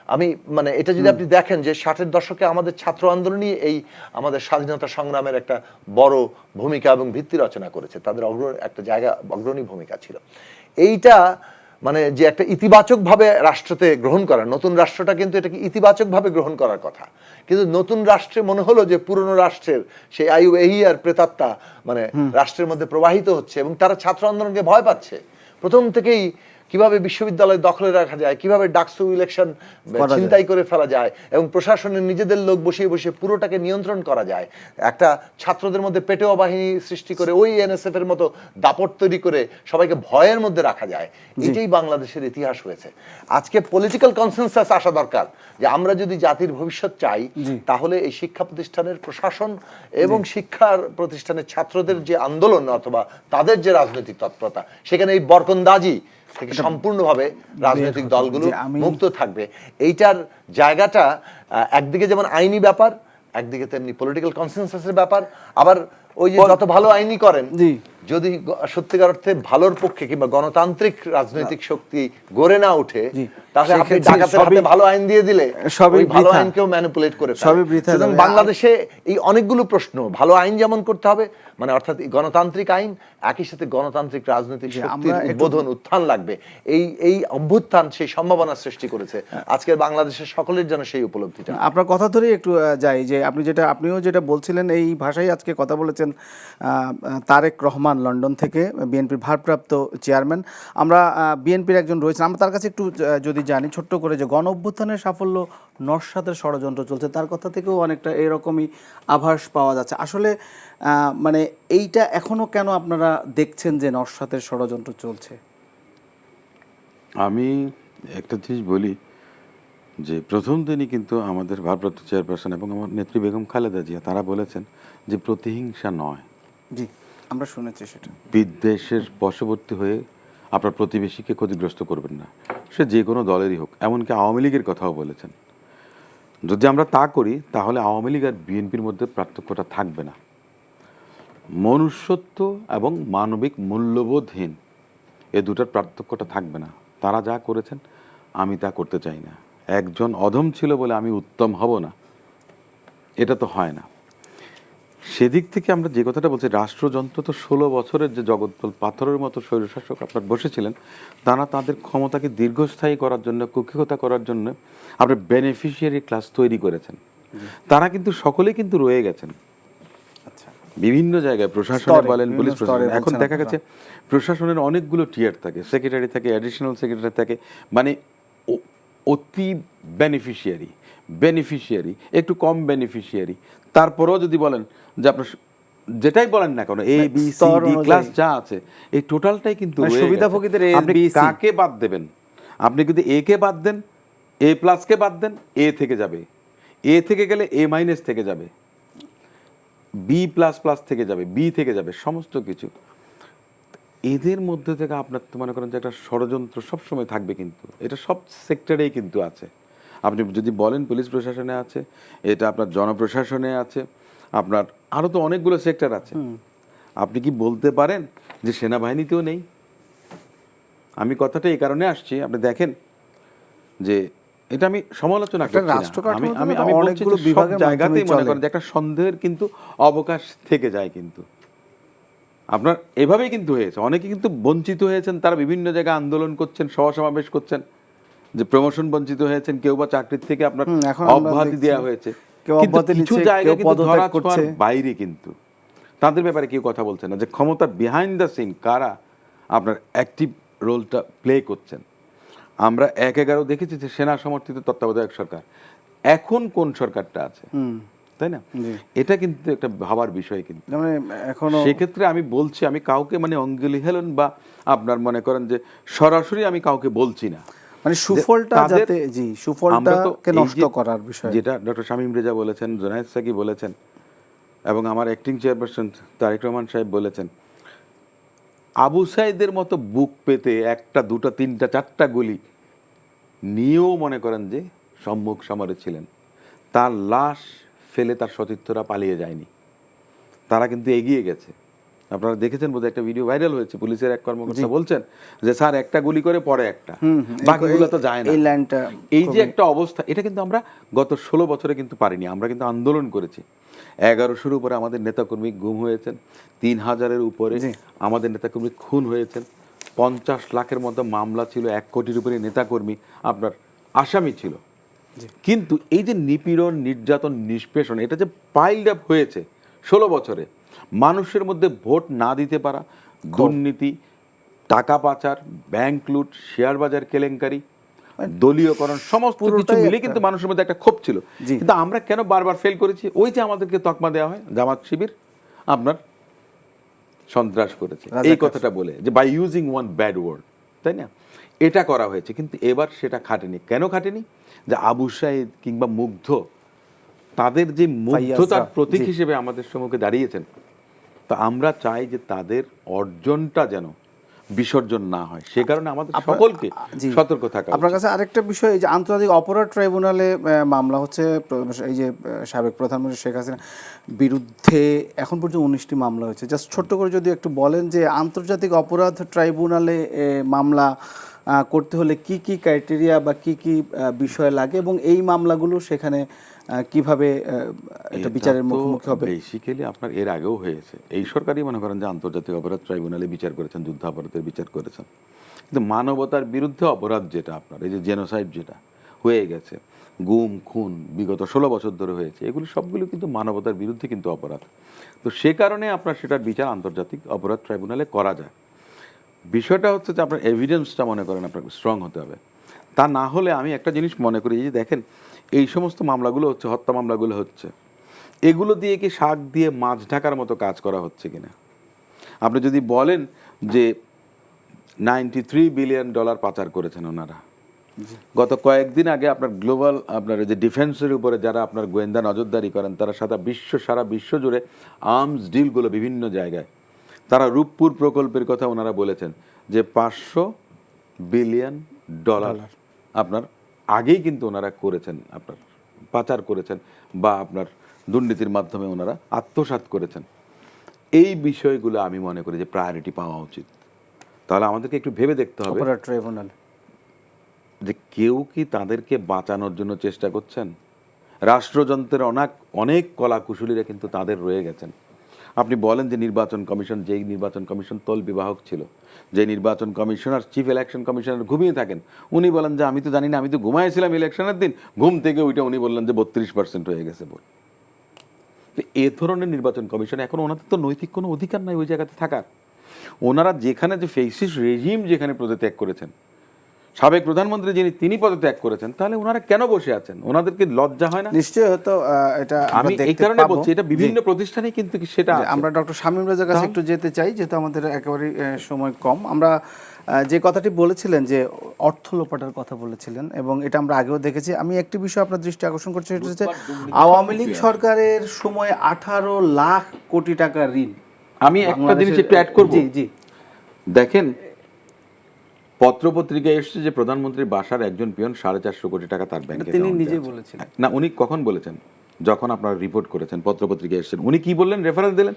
আমি মানে এটা যদি আপনি দেখেন যে 60-এর দশকে আমাদের ছাত্র আন্দোলনই এই আমাদের স্বাধীনতা সংগ্রামের একটা বড় ভূমিকা এবং ভিত্তি রচনা করেছে, তাদের একটা জায়গা অগ্রণী ভূমিকা ছিল। এইটা মানে যে একটা ইতিবাচক ভাবে রাষ্ট্রতে গ্রহণ করা, নতুন রাষ্ট্রটা কিন্তু এটাকে ইতিবাচক ভাবে গ্রহণ করার কথা, কিন্তু নতুন রাষ্ট্রে মনে হলো যে পুরনো রাষ্ট্রের সেই আয়ু এহিয়ার প্রেতাত্মা মানে রাষ্ট্রের মধ্যে প্রবাহিত হচ্ছে, এবং তারা ছাত্র আন্দোলনকে ভয় পাচ্ছে। প্রথম থেকেই কিভাবে বিশ্ববিদ্যালয় দখলে রাখা যায়, কিভাবে ডাকসু ইলেকশন ছিনতাই করে ফেলা যায়, এবং প্রশাসনের নিজেদের লোক বসিয়ে বসিয়ে পুরোটাকে নিয়ন্ত্রণ করা যায়, একটা ছাত্রদের মধ্যে পেটোয়া বাহিনী সৃষ্টি করে ওই এনএসএফ এর মতো দাপট তৈরি করে সবাইকে ভয়ের মধ্যে রাখা যায়। এটাই বাংলাদেশের ইতিহাস হয়েছে। আজকে পলিটিক্যাল কনসেনসাস আসা দরকার যে আমরা যদি জাতির ভবিষ্যৎ চাই, তাহলে এই শিক্ষা প্রতিষ্ঠানের প্রশাসন এবং শিক্ষার প্রতিষ্ঠানের ছাত্রদের যে আন্দোলন অথবা তাদের যে রাজনৈতিক তৎপরতা, সেখানে এই বরকন্দাজি থেকে সম্পূর্ণভাবে রাজনৈতিক দলগুলো মুক্ত থাকবে। এইটার জায়গাটা একদিকে যেমন আইনি ব্যাপার, একদিকে তেমনি পলিটিক্যাল কনসেনসাসের ব্যাপার। আবার ওই যে যত ভালো আইনি করেন, যদি সত্যিকার অর্থে ভালোর পক্ষে কিংবা গণতান্ত্রিক রাজনৈতিক শক্তি গড়ে না ওঠে, তাহলে আপনি ডাকাতের হাতে ভালো আইন দিয়ে দিলে ওই ভালো আইনকেও ম্যানিপুলেট করে ফেলে। সুতরাং বাংলাদেশে এই অনেকগুলো প্রশ্ন, ভালো আইন যেমন করতে হবে, মানে অর্থাৎ গণতান্ত্রিক আইন, একই সাথে গণতান্ত্রিক রাজনৈতিক শক্তির উদ্বোধন উত্থান লাগবে। এই অভ্যুত্থান সেই সম্ভাবনা সৃষ্টি করেছে আজকের বাংলাদেশের সকলের জন্য সেই উপলব্ধিটা। আপনার কথা ধরেই একটু যাই যে আপনিও যেটা বলছিলেন এই ভাষায় আজকে কথা বলেছেন তারেক রহমান লন্ডন থেকে, বিএনপির ভারপ্রাপ্ত চেয়ারম্যান। আমরা বিএনপির একজন রয়েছেন, আমরা তার কাছে একটু যদি জানি ছোট্ট করে যে গণ অভ্যুত্থানের সাফল্য নস্যাতের ষড়যন্ত্র চলছে, তার কথা থেকেও অনেকটা এরকমই আভাস পাওয়া যাচ্ছে। আসলে মানে এইটা এখনো কেন আপনারা দেখছেন যে নস্যাতের ষড়যন্ত্র চলছে? আমি একটা জিনিস বলি যে প্রথম দিনই কিন্তু আমাদের ভারপ্রাপ্ত চেয়ারপারসন এবং আমার নেত্রী বেগম খালেদা জিয়া তারা বলেছেন যে প্রতিহিংসা নয়, জি আমরা শুনেছি সেটা, বিদ্বেষের বশবর্তী হয়ে আপনার প্রতিবেশীকে ক্ষতিগ্রস্ত করবেন না, সে যে কোনো দলেরই হোক। এমনকি আওয়ামী লীগের কথাও বলেছেন। যদি আমরা তা করি তাহলে আওয়ামী লীগ আর বিএনপির মধ্যে পার্থক্যটা থাকবে না। মনুষ্যত্ব এবং মানবিক মূল্যবোধহীন এ দুটার পার্থক্যটা থাকবে না। তারা যা করেছেন আমি তা করতে চাই না। একজন অধম ছিল বলে আমি উত্তম হব না, এটা তো হয় না। সেদিক থেকে আমরা যে কথাটা বলছি, রাষ্ট্রযন্ত্র তো 16 বছরের যে জগদ্দল পাথরের মতো স্বৈরশাসক আপনার বসেছিলেন, তারা তাদের ক্ষমতাকে দীর্ঘস্থায়ী করার জন্য, কুক্ষিগতা করার জন্য আপনার বেনিফিশিয়ারি ক্লাস তৈরি করেছেন। তারা কিন্তু সকলেই কিন্তু রয়ে গেছেন বিভিন্ন জায়গায়, প্রশাসনে বলেন, পুলিশ প্রশাসন। এখন দেখা গেছে প্রশাসনের অনেকগুলো টিয়ার থাকে, সেক্রেটারি থাকে, অ্যাডিশনাল সেক্রেটারি থাকে, মানে অতি বেনিফিশিয়ারি, একটু কম বেনিফিশিয়ারি। তারপরেও যদি বলেন যে আপনার যেটাই বলেন না কেন, A B C D class যা আছে, এই টোটালটাই কিন্তু সুবিধাভোগীদের আপনি কাকে বাদ দেবেন? আপনি যদি এ কে বাদ দেন, এ প্লাসকে বাদ দেন, এ থেকে যাবে, এ থেকে গেলে এ মাইনাস থেকে যাবে, বি প্লাস প্লাস থেকে যাবে, বি থেকে যাবে, সমস্ত কিছু। এদের মধ্যে থেকে আপনার তো মনে করেন যে একটা ষড়যন্ত্র সবসময় থাকবে, কিন্তু এটা সব সেক্টরেই কিন্তু আছে। আপনি যদি বলেন পুলিশ প্রশাসনে আছে, এটা আপনার জনপ্রশাসনে আছে, আপনার আরও তো অনেকগুলো সেক্টর আছে। আপনি কি বলতে পারেন যে সেনাবাহিনীতেও নেই? আমি কথাটা এই কারণে আসছি, আপনি দেখেন যে এটা আমি সমালোচনা করছি না, আমি বলছি যে সব জায়গাতেই মনে করেন যে একটা সন্দেহের কিন্তু অবকাশ থেকে যায়। কিন্তু আপনার এভাবেই কিন্তু হয়েছে, অনেকে কিন্তু বঞ্চিত হয়েছেন, তারা বিভিন্ন জায়গায় আন্দোলন করছেন, সমাবেশ করছেন, যে প্রমোশন বঞ্চিত হয়েছেন, কেউ বা চাকরির থেকে আপনার অব্যাহতি দেওয়া হয়েছে, কিছু জায়গায় কিন্তু ধরা ছোঁয়ার বাইরে কিন্তু তাদের ব্যাপারে কেউ কথা বলছে না, যে ক্ষমতার বিহাইন্ড দ্য সিন কারা আপনার অ্যাক্টিভ রোলটা প্লে করছেন। আমরা ১/১১ দেখেছি যে সেনা সমর্থিত তত্ত্বাবধায়ক সরকার, এখন কোন সরকারটা আছে, তাই না? এটা কিন্তু একটা ভাবার বিষয়। কিন্তু মানে এখনো সেক্ষেত্রে আমি বলছি, আমি কাউকে মানে অঙ্গুলি হেলন বা আপনার মনে করেন যে সরাসরি আমি কাউকে বলছি না, মানে সুফলটা তাদের- যাতে সুফলটাকে নষ্ট করার বিষয়। যেটা ডক্টর শামীম রেজা বলেছেন, জুনায়েদ সাকি বলেছেন, এবং আমার অ্যাক্টিং চেয়ারপারসন তারেক রহমান সাহেব বলেছেন, আবু সাইদের মতো বুক পেতে একটা দুটো তিনটা চারটা গুলি নিয়েও মনে করেন যে সম্মুখ সমরে ছিলেন, তার লাশ ফেলে তার সতীর্থরা পালিয়ে যায়নি, তারা কিন্তু এগিয়ে গেছে। আপনারা দেখেছেন বোধহয়, একটা ভিডিও ভাইরাল হয়েছে, পুলিশের এক কর্মকর্তা বলছেন যে স্যার একটা গুলি করে পরে একটা, বাকিগুলো তো যায় না। এই লাইনটা এই যে একটা অবস্থা, এটা কিন্তু আমরা গত 16 বছরে কিন্তু পারিনি। আমরা কিন্তু আন্দোলন করেছি, 1100-এর উপরে আমাদের নেতাকর্মী গুম হয়েছেন, 3000-এর উপরে আমাদের নেতাকর্মী খুন হয়েছেন, 50 লাখের মতো মামলা ছিল, 1 কোটির উপরে নেতাকর্মী আপনার আসামি ছিল। কিন্তু এই যে নিপীড়ন, নির্যাতন, নিষ্পেষণ, এটা যে পাইলড আপ হয়েছে 16 বছরে, মানুষের মধ্যে ভোট না দিতে পারা, দুর্নীতি, টাকা পাচার, ব্যাংক লুট, শেয়ার বাজার কেলেঙ্কারি, দলীয়করণ, সমস্ত কিছু মিলে কিন্তু মানুষের মধ্যে একটা ক্ষোভ ছিল। কিন্তু আমরা কেন বারবার ফেল করেছি? ওই যে আমাদেরকে তকমা দেওয়া হয়, জামাত শিবির আপনার সন্ত্রাস করেছে, এই কথাটা বলে, যে by using one bad word, তাই না? এটা করা হয়েছে, কিন্তু এবার সেটা খাটেনি। কেন খাটেনি? যে আবু সাইদ কিংবা মুগ্ধ, তাদের যে মুগ্ধতার প্রতীক হিসেবে আমাদের সম্মুখে দাঁড়িয়েছেন, তা আমরা চাই যে তাদের অর্জনটা যেন বিসর্জন না হয়, সে কারণে আমাদের সকলকে সতর্ক থাকা। আপনার কাছে আরেকটা বিষয়, এই যে আন্তর্জাতিক অপরাধ ট্রাইব্যুনালে মামলা হচ্ছে, এই যে সাবেক প্রধানমন্ত্রী শেখ হাসিনার বিরুদ্ধে এখন পর্যন্ত 19টি মামলা হয়েছে। জাস্ট ছোট্ট করে যদি একটু বলেন যে আন্তর্জাতিক অপরাধ ট্রাইব্যুনালে মামলা করতে হলে কি কি ক্রাইটেরিয়া বা কি কি বিষয় লাগে, এবং এই মামলাগুলো সেখানে কিভাবে এটা বিচারের মুখোমুখি হবে? বেসিক্যালি আপনার এর আগেও হয়েছে, এই সরকারই মনে করেন যে আন্তর্জাতিক অপরাধ ট্রাইব্যুনালে বিচার করেছেন, যুদ্ধাপরাধের বিচার করেছেন। কিন্তু মানবতার বিরুদ্ধে অপরাধ যেটা আপনার, এই যে জেনোসাইড যেটা হয়ে গেছে, গুম খুন বিগত 16 বছর ধরে হয়েছে, এগুলো সবগুলো কিন্তু মানবতার বিরুদ্ধে কিন্তু অপরাধ। তো সে কারণে আপনার সেটার বিচার আন্তর্জাতিক অপরাধ ট্রাইব্যুনালে করা যায়। বিষয়টা হচ্ছে যে আপনার এভিডেন্সটা মনে করেন আপনার স্ট্রং হতে হবে। তা না হলে আমি একটা জিনিস মনে করি, যে দেখেন এই সমস্ত মামলাগুলো হচ্ছে, হত্যা মামলাগুলো হচ্ছে, এগুলো দিয়ে কি শাক দিয়ে মাছ ঢাকার মতো কাজ করা হচ্ছে কিনা? আপনি যদি বলেন যে $93 বিলিয়ন পাচার করেছেন ওনারা, গত কয়েকদিন আগে আপনার গ্লোবাল আপনার যে ডিফেন্সের উপরে যারা আপনার গোয়েন্দা নজরদারি করেন, তারা সারা বিশ্ব জুড়ে আর্মস ডিলগুলো বিভিন্ন জায়গায়, তারা রূপপুর প্রকল্পের কথা ওনারা বলেছেন যে $500 বিলিয়ন আপনার আগেই কিন্তু ওনারা করেছেন, আপনার পাচার করেছেন বা আপনার দুর্নীতির মাধ্যমে ওনারা আত্মসাৎ করেছেন। এই বিষয়গুলো আমি মনে করি যে প্রায়োরিটি পাওয়া উচিত। তাহলে আমাদেরকে একটু ভেবে দেখতে হবে অপরাধ ট্রাইব্যুনাল যে কেউ কি তাদেরকে বাঁচানোর জন্য চেষ্টা করছেন। রাষ্ট্রযন্ত্রের অনেক কলা কুশলীরা কিন্তু তাদের রয়ে গেছেন। আপনি বলেন যে নির্বাচন কমিশন, যেই নির্বাচন কমিশন তল বিবাহক ছিল, যে নির্বাচন কমিশনার, চিফ ইলেকশন কমিশনার ঘুমিয়ে থাকেন, উনি বলেন যে আমি তো জানি না, আমি তো ঘুমাইছিলাম ইলেকশনের দিন, ঘুম থেকে ওইটা উনি বললেন যে 32% হয়ে গেছে বল। তো এ ধরনের নির্বাচন কমিশন, এখন ওনাদের তো নৈতিক কোনো অধিকার নাই ওই জায়গাতে থাকার। ওনারা যেখানে যে ফেসিস্ট রেজিম যেখানে পদত্যাগ করেছেন, সাবেক প্রধানমন্ত্রী যিনি, তিনি পদত্যাগ করেছেন, তাহলে ওনারা কেন বসে আছেন? ওনাদেরকে লজ্জা হয় না? নিশ্চয়ই হয়তো এটা আমি এই কারণে বলছি, এটা বিভিন্ন প্রতিষ্ঠানে কিন্তু সেটা আছে। আমরা ডক্টর শামীম রেজার কাছে একটু যেতে চাই, যেহেতু আমাদের একেবারে সময় কম। আমরা যে কথাটি বলেছিলেন যে অর্থ লোপাটের কথা বলেছিলেন, এবং এটা আমরা আগেও দেখেছি। আমি একটি বিষয় আপনার দৃষ্টি আকর্ষণ করছি, সেটা হচ্ছে আওয়ামী লীগ সরকারের সময় 18 লাখ কোটি টাকা ঋণ। আমি একটা জিনিস একটু অ্যাড করব। জি জি, দেখেন, পত্রপত্রিকায় এসেছে যে প্রধানমন্ত্রীর বাসার একজন পিয়ন 450 কোটি টাকা তার ব্যাংকে। তিনি নিজেই বলেছিলেন না, উনি কখন বলেছেন? যখন আপনারা রিপোর্ট করেছেন, পত্রপত্রিকায় এসেছেন, উনি কি বললেন? রেফারেন্স দিলেন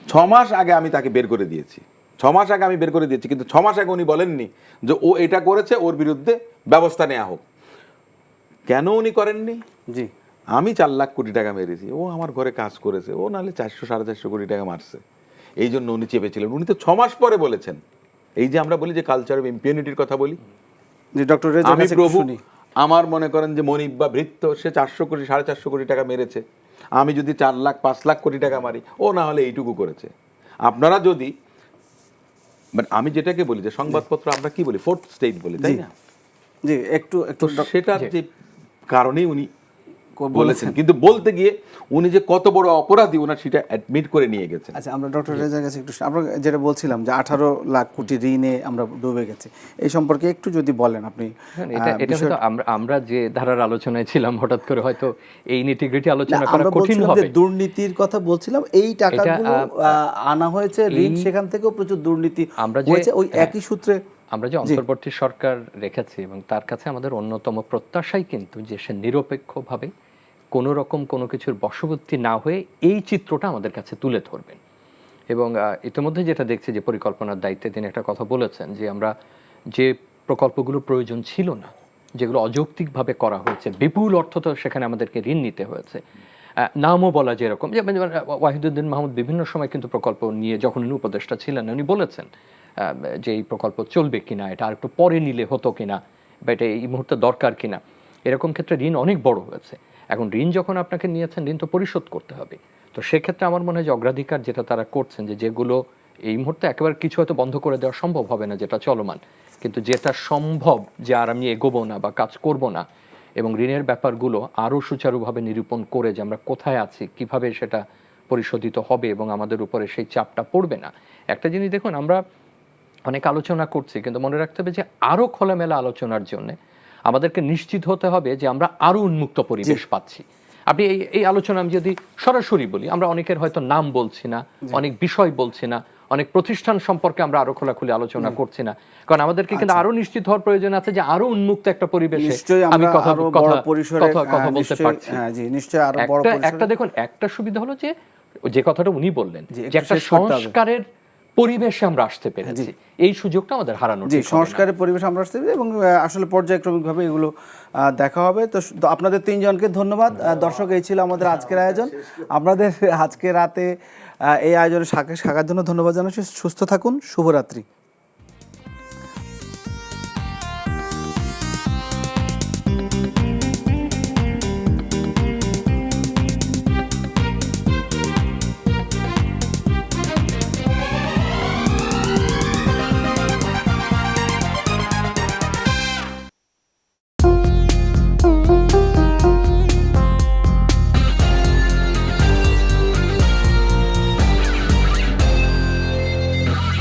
6 মাস আগে আমি তাকে বের করে দিয়েছি, 6 মাস আগে আমি বের করে দিয়েছি। কিন্তু 6 মাস আগে উনি বলেননি যে ও এটা করেছে, ওর বিরুদ্ধে ব্যবস্থা নেওয়া হোক। কেন উনি করেননি? জি, আমি 4 লাখ কোটি টাকা মেরেছি, ও আমার ঘরে কাজ করেছে, ও নাহলে 400-450 কোটি টাকা মারছে, এই জন্য উনি চেপেছিলেন। উনি তো 6 মাস পরে বলেছেন। এই যে আমরা বলি যে কালচার অফ ইম্পিউনিটির কথা বলি, জি ডক্টর রেজা, আমি প্রভু, আমার মনে করেন যে মনিব বা ভৃত্য, সে 400 কোটি 450 কোটি টাকা মেরেছে, আমি যদি 4 লাখ 5 লাখ কোটি টাকা মারি, ও না হলে এইটুকু করেছে। আপনারা যদি বাট আমি যেটাকে বলি যে সংবাদপত্র আমরা কি বলি, ফোর্থ স্টেট বলি, তাই না? জি একটু তো সেটার যে কারণেই উনি বলেছেন, কিন্তু বলতে গিয়ে উনি যে কত বড় অপরাধী ওনার সেটা অ্যাডমিট করে নিয়ে গেছেন। আচ্ছা, আমরা ডক্টর রেজার কাছে একটু আমরা যেটা বলছিলাম যে 18 লাখ কোটি ঋণে আমরা ডুবে গেছি, এই সম্পর্কে একটু যদি বলেন আপনি। এটা হয়তো আমরা যে ধারার আলোচনায় ছিলাম, হঠাৎ করে হয়তো এই নিটিগ্রিটি আলোচনা করা আমরা কঠিন বলছিলাম হবে। যে দুর্নীতির কথা বলছিলাম, এই টাকাগুলো আনা হয়েছে ঋণ, সেখান থেকেও প্রচুর দুর্নীতি হয়েছে ওই একই সূত্রে। আমরা যে অন্তর্বর্তী সরকার রেখেছি এবং তার কাছে আমাদের অন্যতম প্রত্যাশাই কিন্তু যে সে নিরপেক্ষভাবে কোনো রকম কোনো কিছুর বশবর্তী না হয়ে এই চিত্রটা আমাদের কাছে তুলে ধরবেন। এবং ইতিমধ্যে যেটা দেখছি যে পরিকল্পনার দায়িত্বে তিনি একটা কথা বলেছেন যে আমরা যে প্রকল্পগুলো প্রয়োজন ছিল না, যেগুলো অযৌক্তিকভাবে করা হয়েছে, বিপুল অর্থ তো সেখানে আমাদেরকে ঋণ নিতে হয়েছে। নামও বলা যেরকম যে ওয়াহিদুদ্দিন মাহমুদ বিভিন্ন সময় কিন্তু প্রকল্প নিয়ে যখন উনি উপদেষ্টা ছিলেন উনি বলেছেন যে এই প্রকল্প চলবে কিনা, এটা আর একটু পরে নিলে হতো কিনা, বা এটা এই মুহূর্তে দরকার কিনা। এরকম ক্ষেত্রে ঋণ অনেক বড় হয়েছে। এখন ঋণ যখন আপনাকে নিয়েছেন, ঋণ তো পরিশোধ করতে হবে। তো সেক্ষেত্রে আমার মনে হয় যে অগ্রাধিকার যেটা তারা করছেন, যে যেগুলো এই মুহূর্তে একেবারে কিছু হয়তো বন্ধ করে দেওয়া সম্ভব হবে না যেটা চলমান, কিন্তু যেটা সম্ভব যে আর আমি এগোবো না বা কাজ করব না, এবং ঋণের ব্যাপারগুলো আরও সুচারুভাবে নিরূপণ করে যে আমরা কোথায় আছি, কিভাবে সেটা পরিশোধিত হবে এবং আমাদের উপরে সেই চাপটা পড়বে না। একটা জিনিস দেখুন, আমরা অনেক আলোচনা করছি, কিন্তু মনে রাখতে হবে যে আরও খোলামেলা আলোচনার জন্য আমাদেরকে নিশ্চিত হতে হবে যে আমরা আরও উন্মুক্ত পরিবেশ পাচ্ছি। আপনি এই আলোচনা আমি যদি সরাসরি বলি, আমরা অনেকের হয়তো নাম বলছি না, অনেক বিষয় বলছি না, অনেক প্রতিষ্ঠান সম্পর্কে আমরা আরো খোলাখুলি আলোচনা করছি না, কারণ আমাদেরকে কিন্তু আরো নিশ্চিত হওয়ার প্রয়োজন আছে যে আরো উন্মুক্ত একটা পরিবেশে আমি কথা বলতে পারছি। একটা দেখুন, একটা সুবিধা হলো যে কথাটা উনি বললেন যে একটা সংস্কারের পরিবেশে আমরা আসতে পেরেছি, এই সুযোগটা আমাদের হারানো। জি, সংস্কারের পরিবেশ আমরা আসতে পেরেছি এবং আসলে পর্যায়ক্রমিকভাবে এগুলো দেখা হবে। তো আপনাদের তিনজনকে ধন্যবাদ। দর্শক, এই ছিল আমাদের আজকের আয়োজন। আপনাদের আজকে রাতে এই আয়োজনে থাকার জন্য ধন্যবাদ জানাচ্ছি। সুস্থ থাকুন, শুভরাত্রি।